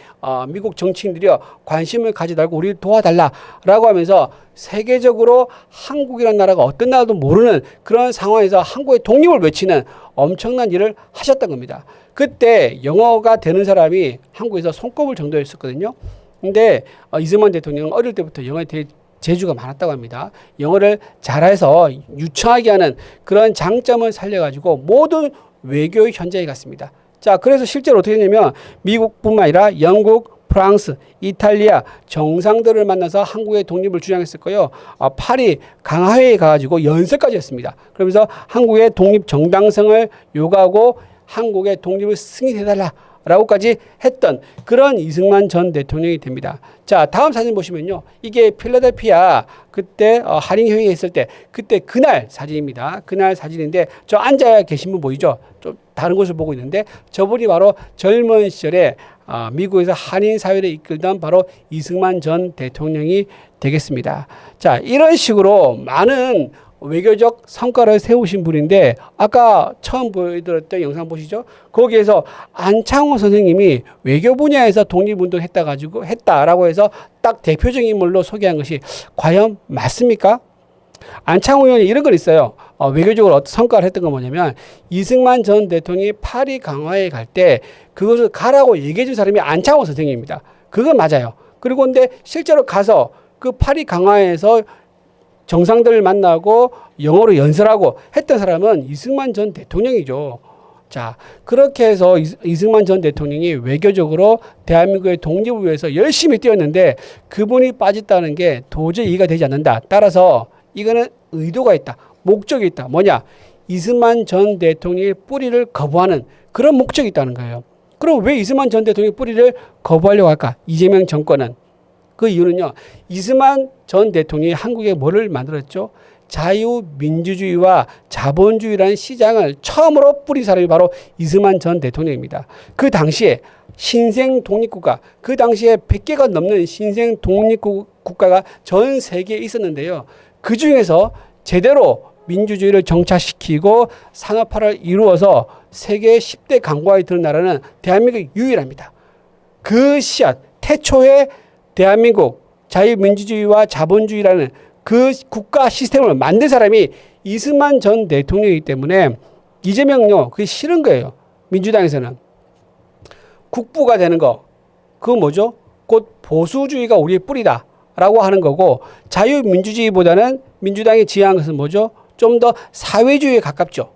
미국 정치인들이 관심을 가져달고 우리를 도와달라라고 하면서 세계적으로 한국이라는 나라가 어떤 나라도 모르는 그런 상황에서 한국의 독립을 외치는 엄청난 일을 하셨던 겁니다. 그때 영어가 되는 사람이 한국에서 손꼽을 정도였었거든요. 근데 이승만 대통령은 어릴 때부터 영어에 대해 재주가 많았다고 합니다. 영어를 잘해서 유창하게 하는 그런 장점을 살려가지고 모든 외교 현장에 갔습니다. 자, 그래서 실제로 어떻게 되냐면 미국뿐만 아니라 영국, 프랑스, 이탈리아 정상들을 만나서 한국의 독립을 주장했을 거예요. 파리 강화회에 가가지고 연설까지 했습니다. 그러면서 한국의 독립 정당성을 요구하고 한국의 독립을 승인해달라. 라고까지 했던 그런 이승만 전 대통령이 됩니다. 자, 다음 사진 보시면요. 이게 필라델피아 그때 한인회의에 있을 때 그때 그날 사진입니다. 그날 사진인데 저 앉아 계신 분 보이죠? 좀 다른 곳을 보고 있는데 저분이 바로 젊은 시절에 미국에서 한인 사회를 이끌던 바로 이승만 전 대통령이 되겠습니다. 자, 이런 식으로 많은 외교적 성과를 세우신 분인데 아까 처음 보여드렸던 영상 보시죠. 거기에서 안창호 선생님이 외교 분야에서 독립운동 했다라고 해서 딱 대표적인 인물로 소개한 것이 과연 맞습니까? 안창호 의원이 이런 걸 있어요. 외교적으로 어떤 성과를 했던 건 뭐냐면 이승만 전 대통령이 파리 강화에 갈 때 그것을 가라고 얘기해 준 사람이 안창호 선생님입니다. 그건 맞아요. 그리고 근데 실제로 가서 그 파리 강화에서 정상들을 만나고 영어로 연설하고 했던 사람은 이승만 전 대통령이죠. 자, 그렇게 해서 이승만 전 대통령이 외교적으로 대한민국의 독립을 위해서 열심히 뛰었는데 그분이 빠졌다는 게 도저히 이해가 되지 않는다. 따라서 이거는 의도가 있다. 목적이 있다. 뭐냐? 이승만 전 대통령의 뿌리를 거부하는 그런 목적이 있다는 거예요. 그럼 왜 이승만 전 대통령의 뿌리를 거부하려고 할까? 이재명 정권은. 그 이유는요. 이승만 전 대통령이 한국에 뭐를 만들었죠? 자유민주주의와 자본주의라는 시장을 처음으로 뿌린 사람이 바로 이승만 전 대통령입니다. 그 당시에 신생 독립국가, 그 당시에 100개가 넘는 신생 독립국가가 전 세계에 있었는데요. 그 중에서 제대로 민주주의를 정착시키고 산업화를 이루어서 세계 10대 강국에 드는 나라는 대한민국이 유일합니다. 그 씨앗, 태초에 대한민국 자유민주주의와 자본주의라는 그 국가 시스템을 만든 사람이 이승만 전 대통령이기 때문에 이재명요, 그게 싫은 거예요. 민주당에서는. 국부가 되는 거, 그건 뭐죠? 곧 보수주의가 우리의 뿌리다 라고 하는 거고, 자유민주주의보다는 민주당이 지향한 것은 뭐죠? 좀 더 사회주의에 가깝죠.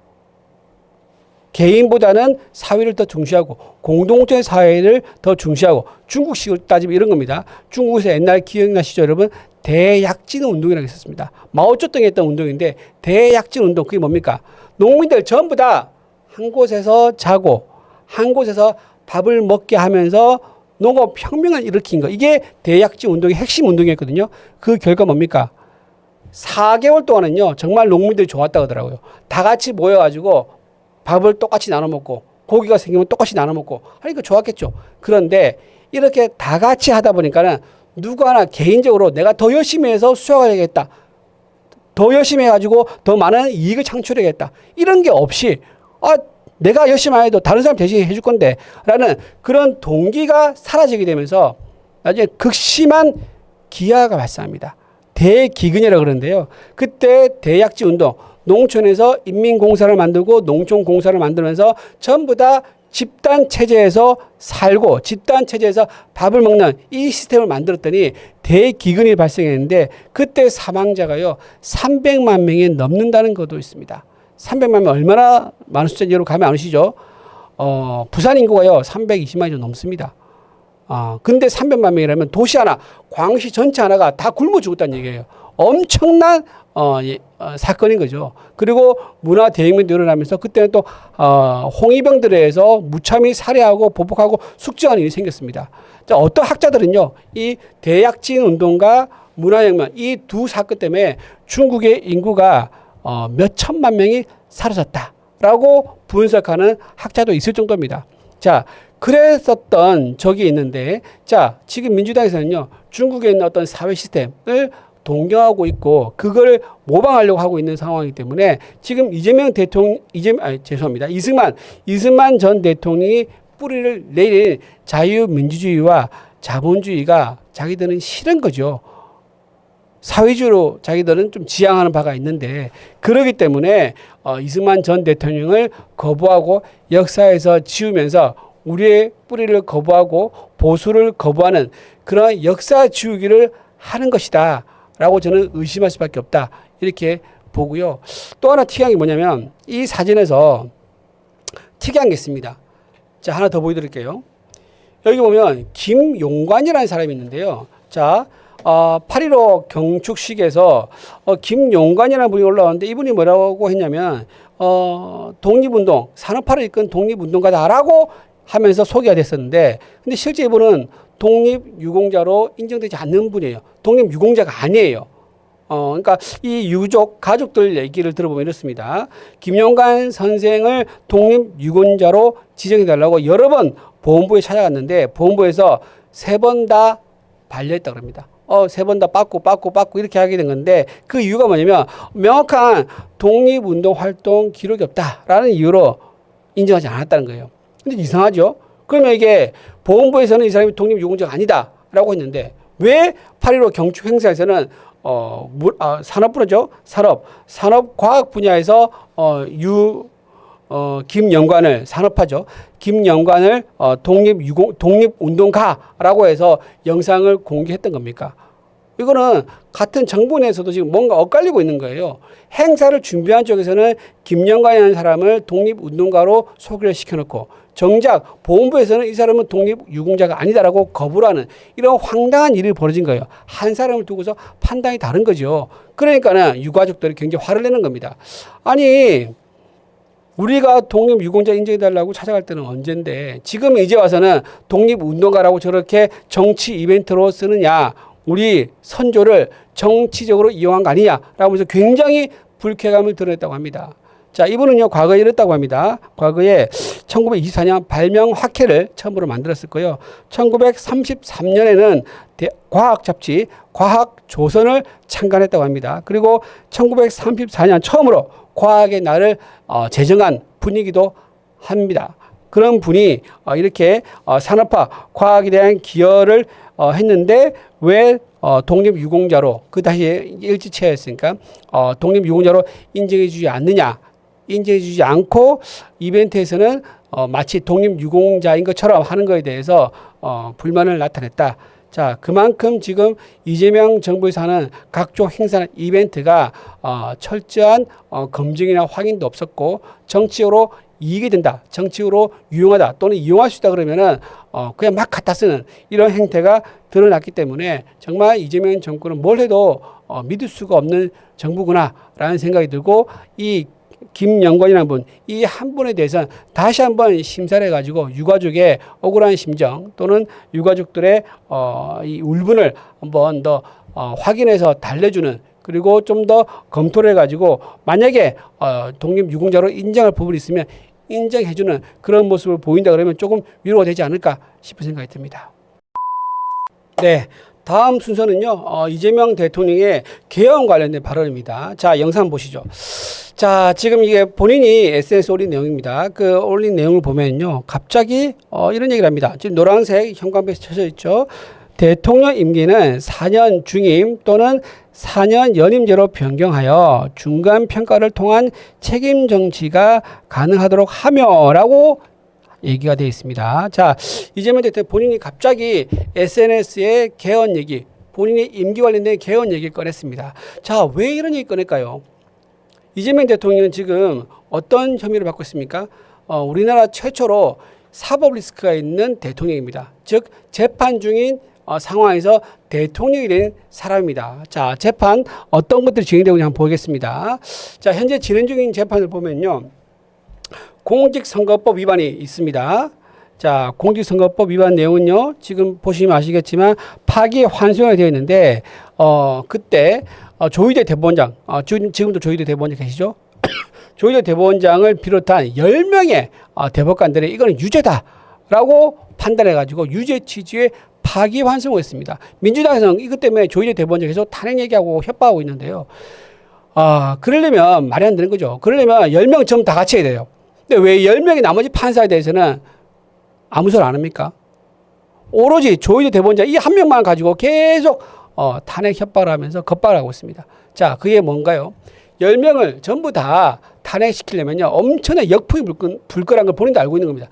개인보다는 사회를 더 중시하고 공동체 사회를 더 중시하고, 중국식으로 따지면 이런 겁니다. 중국에서 옛날 기억나시죠, 여러분? 대약진 운동이라고 있었습니다. 마오쩌둥이 했던 운동인데 대약진 운동, 그게 뭡니까? 농민들 전부 다 한 곳에서 자고 한 곳에서 밥을 먹게 하면서 농업혁명을 일으킨 거. 이게 대약진 운동의 핵심 운동이었거든요. 그 결과 뭡니까? 4개월 동안은요, 정말 농민들이 좋았다고 하더라고요. 다 같이 모여가지고 밥을 똑같이 나눠 먹고 고기가 생기면 똑같이 나눠 먹고 하니까 좋았겠죠. 그런데 이렇게 다 같이 하다 보니까는 누구 하나 개인적으로 내가 더 열심히 해서 수확을 해야겠다. 더 열심히 해가지고 더 많은 이익을 창출해야겠다. 이런 게 없이 내가 열심히 안 해도 다른 사람 대신 해줄 건데 라는 그런 동기가 사라지게 되면서 나중에 극심한 기아가 발생합니다. 대기근이라고 그러는데요. 그때 대약지 운동, 농촌에서 인민공사를 만들고 농촌공사를 만들면서 전부 다 집단 체제에서 살고 집단 체제에서 밥을 먹는 이 시스템을 만들었더니 대기근이 발생했는데 그때 사망자가요 300만 명이 넘는다는 것도 있습니다. 300만 명 얼마나 많은 숫자인지 여러분 감이 안 오시죠? 부산 인구가요 320만이 좀 넘습니다. 근데 300만 명이라면 도시 하나, 광시 전체 하나가 다 굶어 죽었다는 얘기예요. 엄청난 사건인 거죠. 그리고 문화 대혁명도 일어나면서 그때는 또 홍위병들에 의해서 무참히 살해하고 보복하고 숙주하는 일이 생겼습니다. 자, 어떤 학자들은요, 이 대약진 운동과 문화혁명 이 두 사건 때문에 중국의 인구가 몇 천만 명이 사라졌다라고 분석하는 학자도 있을 정도입니다. 자, 그랬었던 적이 있는데, 자, 지금 민주당에서는요, 중국에 있는 어떤 사회 시스템을 동경하고 있고, 그걸 모방하려고 하고 있는 상황이기 때문에, 지금 이승만 전 대통령이 뿌리를 내린 자유민주주의와 자본주의가 자기들은 싫은 거죠. 사회주의로 자기들은 좀 지향하는 바가 있는데, 그러기 때문에 이승만 전 대통령을 거부하고 역사에서 지우면서 우리의 뿌리를 거부하고 보수를 거부하는 그런 역사 지우기를 하는 것이다 라고 저는 의심할 수밖에 없다 이렇게 보고요. 또 하나 특이한 게 뭐냐면 이 사진에서 특이한 게 있습니다. 자, 하나 더 보여드릴게요. 여기 보면 김용관이라는 사람이 있는데요. 자, 8.15 경축식에서 김용관이라는 분이 올라왔는데 이분이 뭐라고 했냐면 독립운동, 산업화를 이끈 독립운동가다라고 하면서 소개가 됐었는데, 근데 실제 이분은 독립유공자로 인정되지 않는 분이에요. 독립유공자가 아니에요. 그러니까 이 유족, 가족들 얘기를 들어보면 이렇습니다. 김용관 선생을 독립유공자로 지정해달라고 여러 번 보훈부에 찾아갔는데, 보훈부에서 3번 다 반려했다고 합니다. 3번 다 빠꾸 이렇게 하게 된 건데, 그 이유가 뭐냐면, 명확한 독립운동 활동 기록이 없다라는 이유로 인정하지 않았다는 거예요. 근데 이상하죠? 그러면 이게 보훈부에서는 이 사람이 독립유공자가 아니다라고 했는데 왜 8.15 경축 행사에서는 산업부죠? 산업과학 분야에서 김영관을 산업화죠. 김영관을 독립운동가라고 해서 영상을 공개했던 겁니까? 이거는 같은 정부 내에서도 지금 뭔가 엇갈리고 있는 거예요. 행사를 준비한 쪽에서는 김영관이라는 사람을 독립운동가로 소개를 시켜놓고 정작 보훈부에서는 이 사람은 독립유공자가 아니다라고 거부를 하는 이런 황당한 일이 벌어진 거예요. 한 사람을 두고서 판단이 다른 거죠. 그러니까는 유가족들이 굉장히 화를 내는 겁니다. 아니, 우리가 독립유공자 인정해달라고 찾아갈 때는 언젠데 지금 이제 와서는 독립운동가라고 저렇게 정치 이벤트로 쓰느냐. 우리 선조를 정치적으로 이용한 거 아니냐라고 하면서 굉장히 불쾌감을 드러냈다고 합니다. 자, 이분은요, 과거에 이랬다고 합니다. 과거에 1924년 발명학회를 처음으로 만들었을 거예요. 1933년에는 과학 잡지 과학조선을 창간했다고 합니다. 그리고 1934년 처음으로 과학의 날을 제정한 분이기도 합니다. 그런 분이 이렇게 산업화, 과학에 대한 기여를 했는데 왜 독립유공자로 그 당시에 일지체였으니까 독립유공자로 인정해주지 않느냐. 인정해주지 않고 이벤트에서는 마치 독립유공자인 것처럼 하는 것에 대해서 불만을 나타냈다. 자, 그만큼 지금 이재명 정부에서 하는 각종 행사나 이벤트가 철저한 검증이나 확인도 없었고 정치적으로 이익이 된다, 정치적으로 유용하다 또는 이용할 수 있다 그러면은 그냥 막 갖다 쓰는 이런 행태가 드러났기 때문에 정말 이재명 정권은 뭘 해도 믿을 수가 없는 정부구나라는 생각이 들고 이 김영권이라는 분, 이 한 분에 대해서는 다시 한번 심사를 해가지고 유가족의 억울한 심정 또는 유가족들의 이 울분을 한번 더 확인해서 달래주는 그리고 좀 더 검토를 해가지고 만약에 독립유공자로 인정할 부분이 있으면 인정해주는 그런 모습을 보인다 그러면 조금 위로가 되지 않을까 싶은 생각이 듭니다. 네. 다음 순서는요, 이재명 대통령의 개헌 관련된 발언입니다. 자, 영상 보시죠. 자, 지금 이게 본인이 SNS에 올린 내용입니다. 그 올린 내용을 보면요, 갑자기 이런 얘기를 합니다. 지금 노란색 형광펜이 쳐져 있죠. 대통령 임기는 4년 중임 또는 4년 연임제로 변경하여 중간 평가를 통한 책임 정치가 가능하도록 하며라고 얘기가 되어 있습니다. 자, 이재명 대통령 본인이 갑자기 SNS에 개헌 얘기, 본인의 임기 관련된 개헌 얘기를 꺼냈습니다. 자, 왜 이런 얘기 꺼낼까요? 이재명 대통령은 지금 어떤 혐의를 받고 있습니까? 우리나라 최초로 사법 리스크가 있는 대통령입니다. 즉, 재판 중인 상황에서 대통령이 된 사람입니다. 자, 재판 어떤 것들이 진행되고 있는지 한번 보겠습니다. 자, 현재 진행 중인 재판을 보면요. 공직선거법 위반이 있습니다. 자, 공직선거법 위반 내용은요, 지금 보시면 아시겠지만 파기환송이 되어 있는데, 그때 조희대 대법원장, 지금도 조희대 대법원장 계시죠? 조희대 대법원장을 비롯한 10명의 대법관들이 이거는 유죄다라고 판단해가지고 유죄 취지의 파기환송을 했습니다. 민주당에서는 이것 때문에 조희대 대법원장 계속 탄핵 얘기하고 협박하고 있는데요. 그러려면 말이 안 되는 거죠. 그러려면 10명 전부 다 같이 해야 돼요. 근데 왜 10명의 나머지 판사에 대해서는 아무 소리 안 합니까? 오로지 조희대 대법원장 이 한 명만 가지고 계속 탄핵 협박을 하면서 겁박을 하고 있습니다. 자, 그게 뭔가요? 10명을 전부 다 탄핵시키려면요, 엄청난 역풍이 불 거란 걸 본인도 알고 있는 겁니다.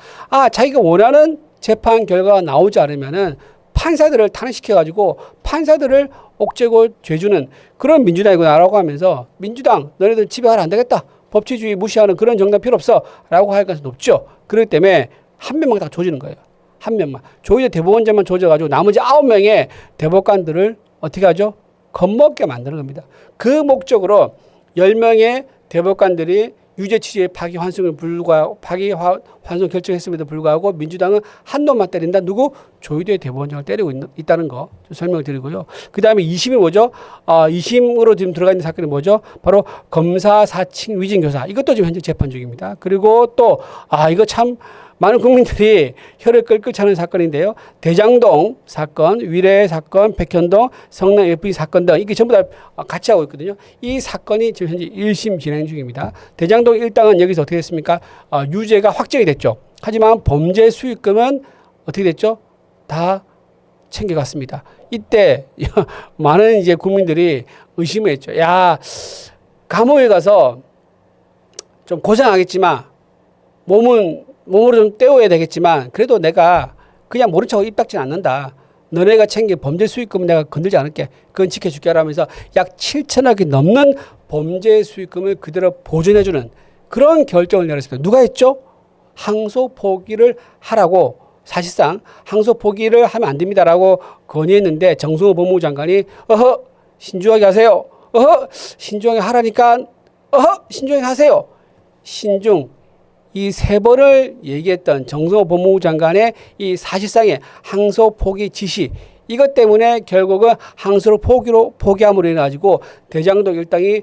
자기가 원하는 재판 결과가 나오지 않으면은 판사들을 탄핵시켜가지고 판사들을 옥죄고 죄주는 그런 민주당이구나라고 하면서 민주당, 너네들 집에 가라 안 되겠다. 법치주의 무시하는 그런 정당 필요 없어. 라고 할 가능성이 높죠. 그렇기 때문에 한 명만 다 조지는 거예요. 한 명만. 조희대 대법원장만 조져가지고 나머지 9명의 대법관들을 어떻게 하죠? 겁먹게 만드는 겁니다. 그 목적으로 10명의 대법관들이 유죄 취지의 파기환송 결정했음에도 불구하고 민주당은 한 놈만 때린다. 누구? 조희대 대법원장을 때리고 있다는 거 설명을 드리고요. 그 다음에 2심이 뭐죠? 2심으로 지금 들어가 있는 사건이 뭐죠? 바로 검사 사칭 위증 교사. 이것도 지금 현재 재판 중입니다. 그리고 또 이거 참 많은 국민들이 혀를 끌끌 차는 사건인데요. 대장동 사건, 위례 사건, 백현동, 성남 FB 사건 등 이게 전부 다 같이 하고 있거든요. 이 사건이 지금 현재 1심 진행 중입니다. 대장동 일당은 여기서 어떻게 됐습니까? 유죄가 확정이 됐죠. 하지만 범죄 수익금은 어떻게 됐죠? 다 챙겨갔습니다. 이때 많은 이제 국민들이 의심을 했죠. 야, 감옥에 가서 좀 고생하겠지만 몸으로 좀 때워야 되겠지만 그래도 내가 그냥 모른 척하고 입 닥지는 않는다. 너네가 챙긴 범죄 수익금은 내가 건들지 않을게. 그건 지켜줄게 라면서 약 7천억이 넘는 범죄 수익금을 그대로 보존해주는 그런 결정을 내렸습니다. 누가 했죠? 항소 포기를 하라고 사실상 항소 포기를 하면 안 됩니다라고 건의했는데 정성호 법무부 장관이 신중하게 하세요. 신중하게 하라니까 신중하게 하세요. 신중. 이 3번을 얘기했던 정성호 법무부 장관의 이 사실상의 항소 포기 지시 이것 때문에 결국은 항소를 포기함으로 인해 가지고 대장동 일당이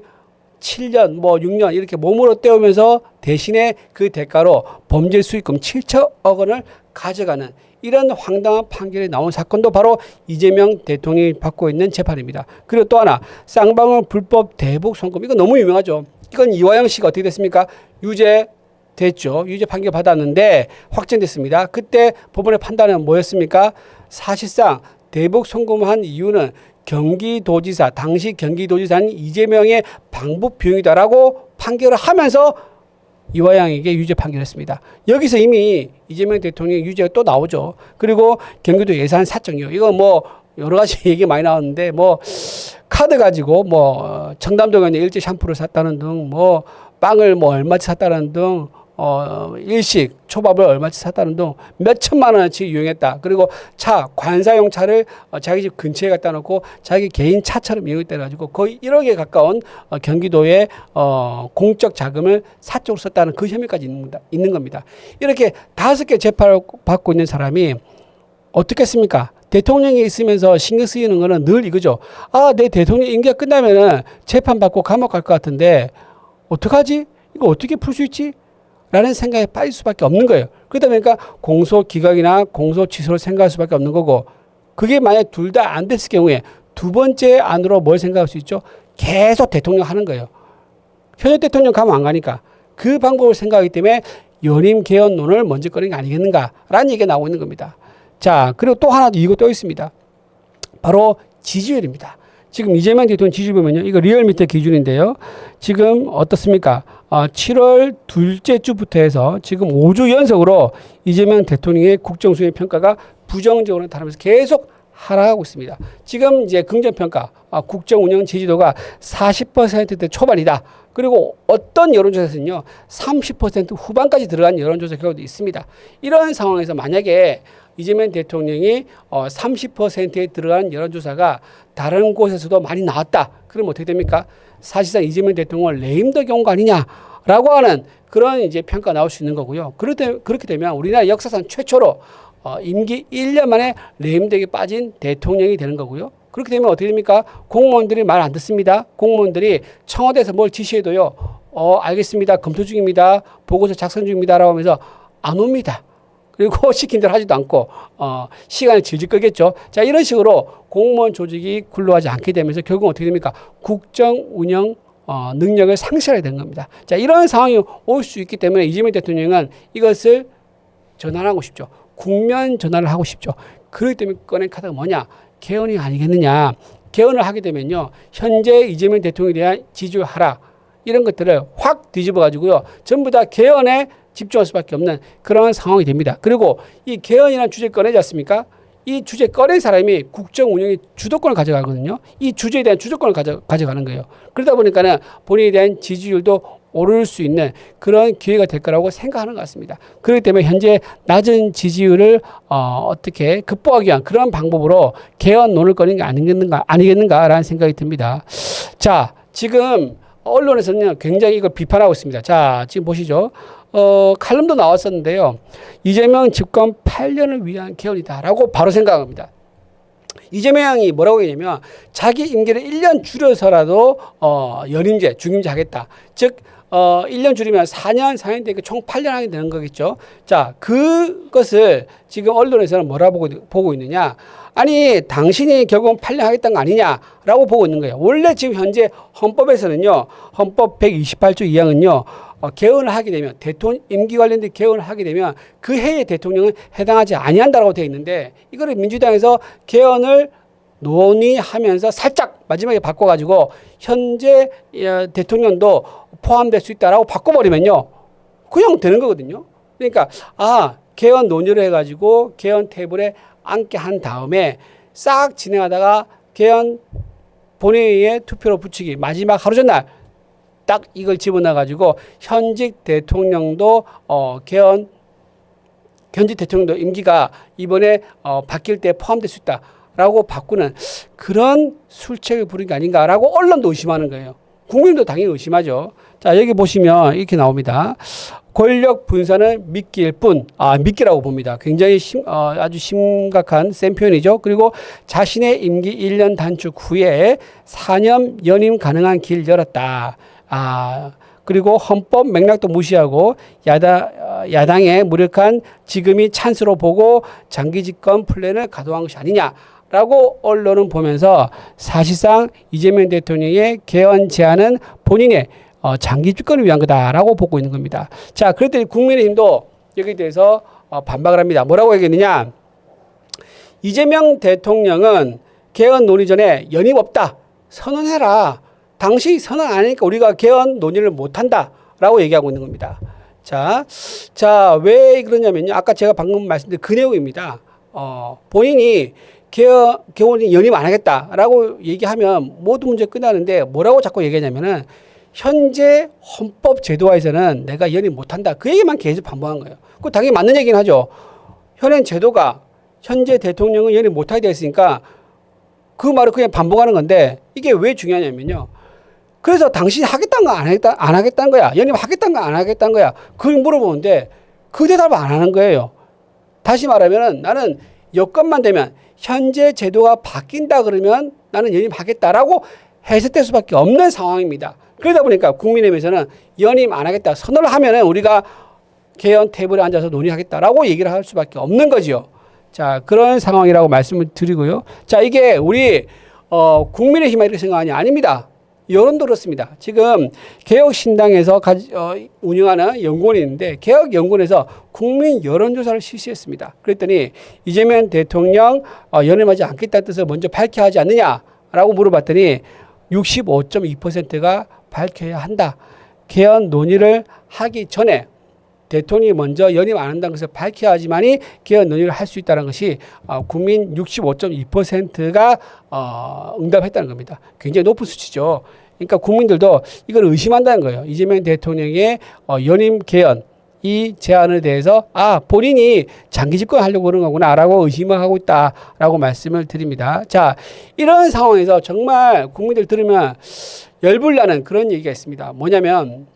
7년, 6년 이렇게 몸으로 때우면서 대신에 그 대가로 범죄 수익금 7천억 원을 가져가는 이런 황당한 판결이 나온 사건도 바로 이재명 대통령이 받고 있는 재판입니다. 그리고 또 하나 쌍방울 불법 대북 송금 이거 너무 유명하죠. 이건 이화영 씨가 어떻게 됐습니까? 유죄 됐죠. 유죄 판결 받았는데 확정됐습니다. 그때 법원의 판단은 뭐였습니까? 사실상 대북 송금한 이유는 경기도지사, 당시 경기도지사는 이재명의 방북 비용이다라고 판결을 하면서 이화영에게 유죄 판결했습니다. 여기서 이미 이재명 대통령의 유죄가 또 나오죠. 그리고 경기도 예산 사정이요. 이거 여러 가지 얘기 많이 나왔는데 카드 가지고 청담동에 있는 일제 샴푸를 샀다는 등 빵을 얼마치 샀다는 등 일식 초밥을 얼마치 샀다는 등 몇 천만 원어치 이용했다. 그리고 관사용 차를 자기 집 근처에 갖다 놓고 자기 개인 차처럼 이용했다 해가지고 거의 1억에 가까운 경기도의 공적 자금을 사적으로 썼다는 그 혐의까지 있는 겁니다. 이렇게 5개 재판을 받고 있는 사람이 어떻겠습니까? 대통령이 있으면서 신경 쓰이는 거는 늘 이거죠. 내 대통령 임기가 끝나면은 재판받고 감옥 갈 것 같은데 어떡하지? 이거 어떻게 풀 수 있지? 라는 생각에 빠질 수밖에 없는 거예요. 그러다 보니까 공소 기각이나 공소 취소를 생각할 수밖에 없는 거고, 그게 만약 둘 다 안 됐을 경우에 두 번째 안으로 뭘 생각할 수 있죠? 계속 대통령 하는 거예요. 현역 대통령 가면 안 가니까 그 방법을 생각하기 때문에 연임 개헌론을 먼저 꺼낸 게 아니겠는가라는 얘기가 나오고 있는 겁니다. 자, 그리고 또 하나 이거 또 있습니다. 바로 지지율입니다. 지금 이재명 대통령 지지율 보면요. 이거 리얼미터 기준인데요. 지금 어떻습니까? 7월 둘째 주부터 해서 지금 5주 연속으로 이재명 대통령의 국정수행 평가가 부정적으로 나타나면서 계속 하락하고 있습니다. 지금 이제 긍정평가, 국정 운영 지지도가 40%대 초반이다. 그리고 어떤 여론조사에서는요, 30% 후반까지 들어간 여론조사 결과도 있습니다. 이런 상황에서 만약에 이재명 대통령이 30%에 들어간 여론조사가 다른 곳에서도 많이 나왔다. 그럼 어떻게 됩니까? 사실상 이재명 대통령을 레임덕 경우 아니냐라고 하는 그런 이제 평가 나올 수 있는 거고요. 그렇게 되면 우리나라 역사상 최초로 임기 1년 만에 레임덕에 빠진 대통령이 되는 거고요. 그렇게 되면 어떻게 됩니까? 공무원들이 말 안 듣습니다. 공무원들이 청와대에서 뭘 지시해도요, 알겠습니다. 검토 중입니다. 보고서 작성 중입니다라고 하면서 안 옵니다. 그리고 시킨 대로 하지도 않고 시간을 질질 끌겠죠. 자, 이런 식으로 공무원 조직이 굴러가지 않게 되면서 결국 어떻게 됩니까? 국정 운영 능력을 상실하게 된 겁니다. 자, 이런 상황이 올 수 있기 때문에 이재명 대통령은 이것을 전환하고 싶죠. 국면 전환을 하고 싶죠. 그렇기 때문에 꺼낸 카드가 뭐냐? 개헌이 아니겠느냐. 개헌을 하게 되면요, 현재 이재명 대통령에 대한 지지율 하락 이런 것들을 확 뒤집어 가지고요, 전부 다 개헌에 집중할 수밖에 없는 그런 상황이 됩니다. 그리고 이 개헌이라는 주제 꺼내지 않습니까? 이 주제 꺼낸 사람이 국정 운영의 주도권을 가져가거든요. 이 주제에 대한 주도권을 가져가는 거예요. 그러다 보니까는 본인에 대한 지지율도 오를 수 있는 그런 기회가 될 거라고 생각하는 것 같습니다. 그렇기 때문에 현재 낮은 지지율을 어떻게 극복하기 위한 그런 방법으로 개헌론을 꺼낸 게 아니겠는가라는 생각이 듭니다. 자, 지금 언론에서는 굉장히 이걸 비판하고 있습니다. 자, 지금 보시죠. 칼럼도 나왔었는데요. 이재명 집권 8년을 위한 개헌이다라고 바로 생각합니다. 이재명이 뭐라고 했냐면 자기 임기를 1년 줄여서라도 연임제, 중임제 하겠다. 즉 1년 줄이면 4년 되니까 총 8년 하게 되는 거겠죠. 자, 그것을 지금 언론에서는 뭐라고 보고 있느냐. 아니, 당신이 결국은 8년 하겠다는 거 아니냐라고 보고 있는 거예요. 원래 지금 현재 헌법에서는요, 헌법 128조 2항은요, 개헌을 하게 되면, 대통령 임기 관련된 개헌을 하게 되면 그 해의 대통령은 해당하지 아니한다라고 되어 있는데, 이거를 민주당에서 개헌을 논의하면서 살짝 마지막에 바꿔가지고 현재 대통령도 포함될 수 있다라고 바꿔버리면요, 그냥 되는 거거든요. 그러니까 개헌 논의를 해가지고 개헌 테이블에 앉게 한 다음에 싹 진행하다가 개헌 본회의에 투표로 붙이기 마지막 하루 전날 딱 이걸 집어넣어가지고 현직 대통령도 현직 대통령도 임기가 이번에 바뀔 때 포함될 수 있다라고 바꾸는 그런 술책을 부린 게 아닌가라고 언론도 의심하는 거예요. 국민도 당연히 의심하죠. 자, 여기 보시면 이렇게 나옵니다. 권력 분산은 미끼일 뿐, 미끼라고 봅니다. 굉장히 아주 심각한 센 표현이죠. 그리고 자신의 임기 1년 단축 후에 4년 연임 가능한 길 열었다. 그리고 헌법 맥락도 무시하고 야당의 무력한 지금이 찬스로 보고 장기 집권 플랜을 가동한 것이 아니냐라고 언론은 보면서 사실상 이재명 대통령의 개헌 제안은 본인의 장기 집권을 위한 거다라고 보고 있는 겁니다. 자, 그랬더니 국민의힘도 여기에 대해서 반박을 합니다. 뭐라고 얘기했느냐? 이재명 대통령은 개헌 논의 전에 연임 없다. 선언해라. 당시 선언 안 하니까 우리가 개헌 논의를 못한다라고 얘기하고 있는 겁니다. 자, 왜 그러냐면요. 아까 제가 방금 말씀드린 그 내용입니다. 본인이 개헌이 연임 안 하겠다라고 얘기하면 모든 문제 끝나는데 뭐라고 자꾸 얘기하냐면은 현재 헌법 제도화에서는 내가 연임 못한다. 그 얘기만 계속 반복한 거예요. 그 당연히 맞는 얘기는 하죠. 현행 제도가 현재 대통령은 연임 못하게 되어 있으니까 그 말을 그냥 반복하는 건데 이게 왜 중요하냐면요. 그래서 당신이 하겠다는 거 안 하겠다는 거야. 연임 하겠다는 거 안 하겠다는 거야. 그걸 물어보는데 그 대답을 안 하는 거예요. 다시 말하면은 나는 여건만 되면 현재 제도가 바뀐다 그러면 나는 연임하겠다라고 해석될 수밖에 없는 상황입니다. 그러다 보니까 국민의힘에서는 연임 안 하겠다 선언을 하면은 우리가 개헌 테이블에 앉아서 논의하겠다라고 얘기를 할 수밖에 없는 거죠. 자, 그런 상황이라고 말씀을 드리고요. 자, 이게 우리 국민의힘만 이렇게 생각하냐? 아닙니다. 여론도 그렇습니다. 지금 개혁신당에서 운영하는 연구원이 있는데 개혁연구원에서 국민 여론조사를 실시했습니다. 그랬더니 이재명 대통령 연임하지 않겠다는 뜻을 먼저 밝혀야 하지 않느냐라고 물어봤더니 65.2%가 밝혀야 한다. 개헌 논의를 하기 전에 대통령이 먼저 연임 안 한다는 것을 밝혀야 하지만이 개헌 논의를 할 수 있다는 것이 국민 65.2%가 응답했다는 겁니다. 굉장히 높은 수치죠. 그러니까 국민들도 이걸 의심한다는 거예요. 이재명 대통령의 연임 개헌 이 제안에 대해서 본인이 장기 집권하려고 그런 거구나라고 의심을 하고 있다라고 말씀을 드립니다. 자, 이런 상황에서 정말 국민들 들으면 열불나는 그런 얘기가 있습니다. 뭐냐면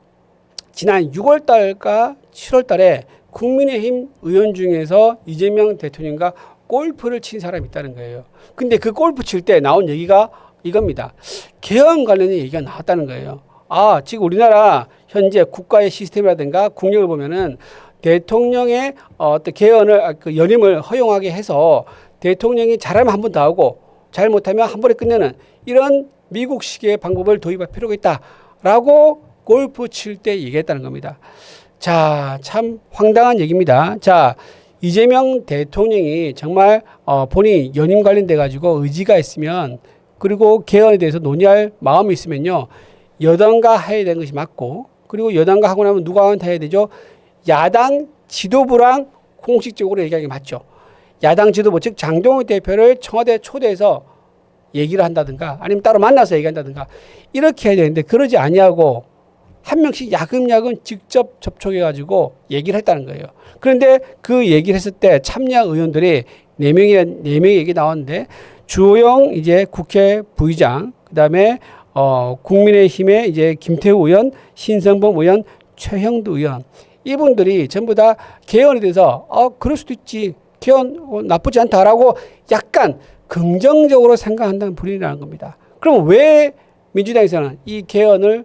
지난 6월 달과 7월 달에 국민의힘 의원 중에서 이재명 대통령과 골프를 친 사람이 있다는 거예요. 근데 그 골프 칠 때 나온 얘기가 이겁니다. 개헌 관련된 얘기가 나왔다는 거예요. 지금 우리나라 현재 국가의 시스템이라든가 국력을 보면은 대통령의 어떤 개헌을 연임을 허용하게 해서 대통령이 잘하면 한 번 더 하고 잘못하면 한 번에 끝내는 이런 미국식의 방법을 도입할 필요가 있다라고 골프 칠 때 얘기했다는 겁니다. 자, 참 황당한 얘기입니다. 자, 이재명 대통령이 정말 본인이 연임 관련돼 가지고 의지가 있으면 그리고 개헌에 대해서 논의할 마음이 있으면요. 여당과 해야 되는 것이 맞고 그리고 여당과 하고 나면 누가 해야 되죠? 야당 지도부랑 공식적으로 얘기하는 게 맞죠. 야당 지도부 즉 장동훈 대표를 청와대에 초대해서 얘기를 한다든가 아니면 따로 만나서 얘기한다든가 이렇게 해야 되는데 그러지 아니하고 한 명씩 야금야금 직접 접촉해 가지고 얘기를 했다는 거예요. 그런데 그 얘기를 했을 때 참여 의원들이 4명의 얘기 나왔는데 주호영 이제 국회 부의장 그다음에 국민의힘의 이제 김태우 의원, 신성범 의원, 최형두 의원 이분들이 전부 다 개헌에 대해서 그럴 수도 있지 개헌 나쁘지 않다라고 약간 긍정적으로 생각한다는 분위기라는 겁니다. 그럼 왜 민주당에서는 이 개헌을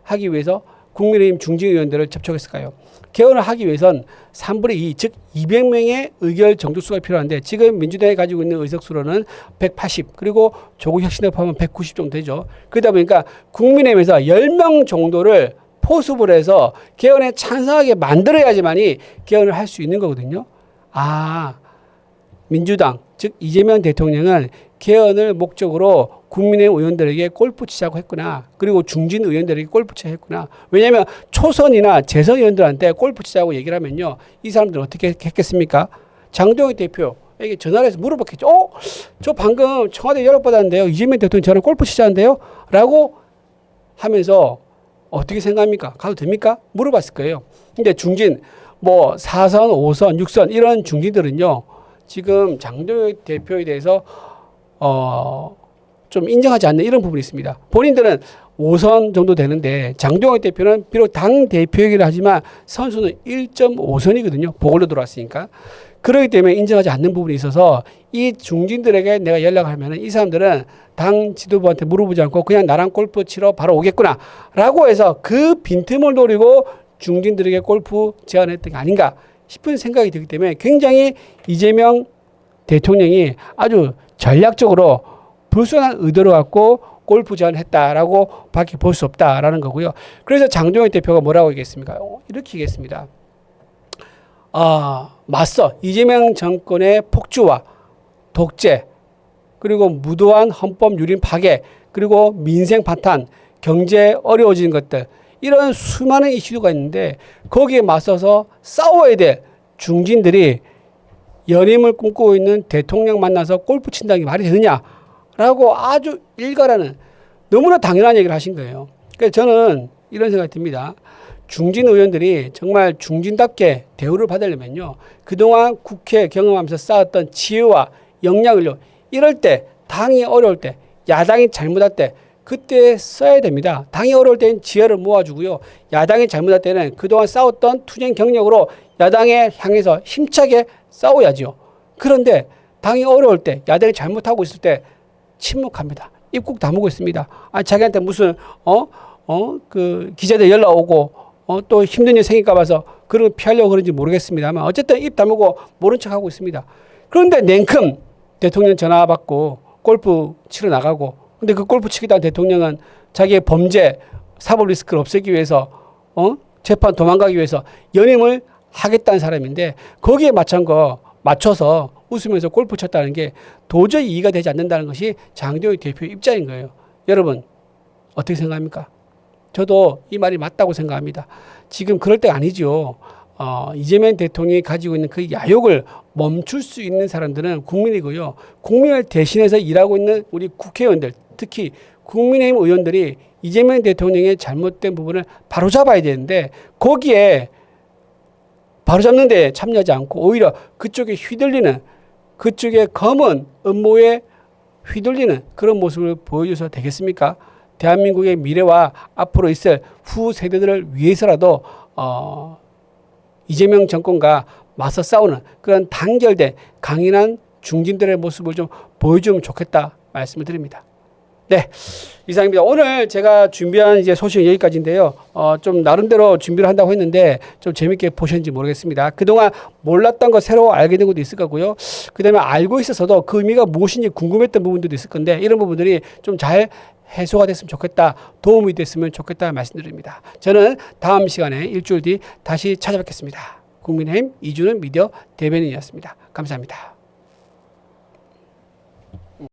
하기 위해서 국민의힘 중진 의원들을 접촉했을까요? 개헌을 하기 위해선 3분의 2, 즉 200명의 의결 정족수가 필요한데 지금 민주당이 가지고 있는 의석수로는 180 그리고 조국 혁신을 포함하면 190 정도 되죠. 그러다 보니까 국민의힘에서 10명 정도를 포섭을 해서 개헌에 찬성하게 만들어야지만이 개헌을 할 수 있는 거거든요. 민주당 즉 이재명 대통령은 개헌을 목적으로 국민의힘 의원들에게 골프 치자고 했구나. 그리고 중진 의원들에게 골프 치자고 했구나. 왜냐하면 초선이나 재선 의원들한테 골프 치자고 얘기를 하면요. 이 사람들은 어떻게 했겠습니까? 장동희 대표에게 전화를 해서 물어봤겠죠. 저 방금 청와대 연락받았는데요. 이재명 대통령 저랑 골프 치자는데요. 라고 하면서 어떻게 생각합니까? 가도 됩니까? 물어봤을 거예요. 근데 중진 뭐 4선, 5선, 6선 이런 중진들은요. 지금 장동희 대표에 대해서 좀 인정하지 않는 이런 부분이 있습니다. 본인들은 5선 정도 되는데 장동혁 대표는 비록 당 대표이긴 하지만 선수는 1.5선이거든요. 보궐로 들어왔으니까. 그렇기 때문에 인정하지 않는 부분이 있어서 이 중진들에게 내가 연락하면은 이 사람들은 당 지도부한테 물어보지 않고 그냥 나랑 골프 치러 바로 오겠구나 라고 해서 그 빈틈을 노리고 중진들에게 골프 제안했던 게 아닌가 싶은 생각이 들기 때문에 굉장히 이재명 대통령이 아주 전략적으로 불순한 의도를 갖고 골프 제안했다라고 밖에 볼 수 없다라는 거고요. 그래서 장동혁 대표가 뭐라고 얘기했습니까? 이렇게 얘기했습니다. 맞서 이재명 정권의 폭주와 독재 그리고 무도한 헌법 유린 파괴 그리고 민생 파탄 경제 어려워지는 것들 이런 수많은 이슈가 있는데 거기에 맞서서 싸워야 될 중진들이 연임을 꿈꾸고 있는 대통령 만나서 골프 친다는 게 말이 되느냐라고 아주 일가라는 너무나 당연한 얘기를 하신 거예요. 그래서 저는 이런 생각이 듭니다. 중진 의원들이 정말 중진답게 대우를 받으려면요. 그동안 국회 경험하면서 쌓았던 지혜와 역량을요. 이럴 때 당이 어려울 때 야당이 잘못할 때 그때 써야 됩니다. 당이 어려울 때는 지혜를 모아주고요. 야당이 잘못할 때는 그동안 싸웠던 투쟁 경력으로 야당에 향해서 힘차게 싸워야죠. 그런데 당이 어려울 때 야당이 잘못하고 있을 때 침묵합니다. 입국 다물고 있습니다. 자기한테 무슨 그 기자들 연락 오고 또 힘든 일 생길까 봐서 그런 거 피하려고 그런지 모르겠습니다만 어쨌든 입 다물고 모른 척하고 있습니다. 그런데 냉큼 대통령 전화 받고 골프 치러 나가고 근데 그 골프 치겠다는 대통령은 자기의 범죄 사법 리스크를 없애기 위해서 재판 도망가기 위해서 연임을 하겠다는 사람인데 거기에 맞춰서 웃으면서 골프 쳤다는 게 도저히 이해가 되지 않는다는 것이 장동혁 대표의 입장인 거예요. 여러분 어떻게 생각합니까? 저도 이 말이 맞다고 생각합니다. 지금 그럴 때가 아니죠. 이재명 대통령이 가지고 있는 그 야욕을 멈출 수 있는 사람들은 국민이고요. 국민을 대신해서 일하고 있는 우리 국회의원들, 특히 국민의힘 의원들이 이재명 대통령의 잘못된 부분을 바로잡아야 되는데 거기에 바로잡는 데 참여하지 않고 오히려 그쪽에 휘둘리는 그쪽의 검은 음모에 휘둘리는 그런 모습을 보여줘서 되겠습니까? 대한민국의 미래와 앞으로 있을 후 세대들을 위해서라도 이재명 정권과 맞서 싸우는 그런 단결된 강인한 중진들의 모습을 좀 보여주면 좋겠다 말씀을 드립니다. 네, 이상입니다. 오늘 제가 준비한 이제 소식은 여기까지인데요. 좀 나름대로 준비를 한다고 했는데 좀 재밌게 보셨는지 모르겠습니다. 그동안 몰랐던 거 새로 알게 된 것도 있을 거고요. 그다음에 알고 있어서도 그 의미가 무엇인지 궁금했던 부분들도 있을 건데 이런 부분들이 좀 잘 해소가 됐으면 좋겠다. 도움이 됐으면 좋겠다 말씀드립니다. 저는 다음 시간에 일주일 뒤 다시 찾아뵙겠습니다. 국민의힘 이준우 미디어 대변인이었습니다. 감사합니다.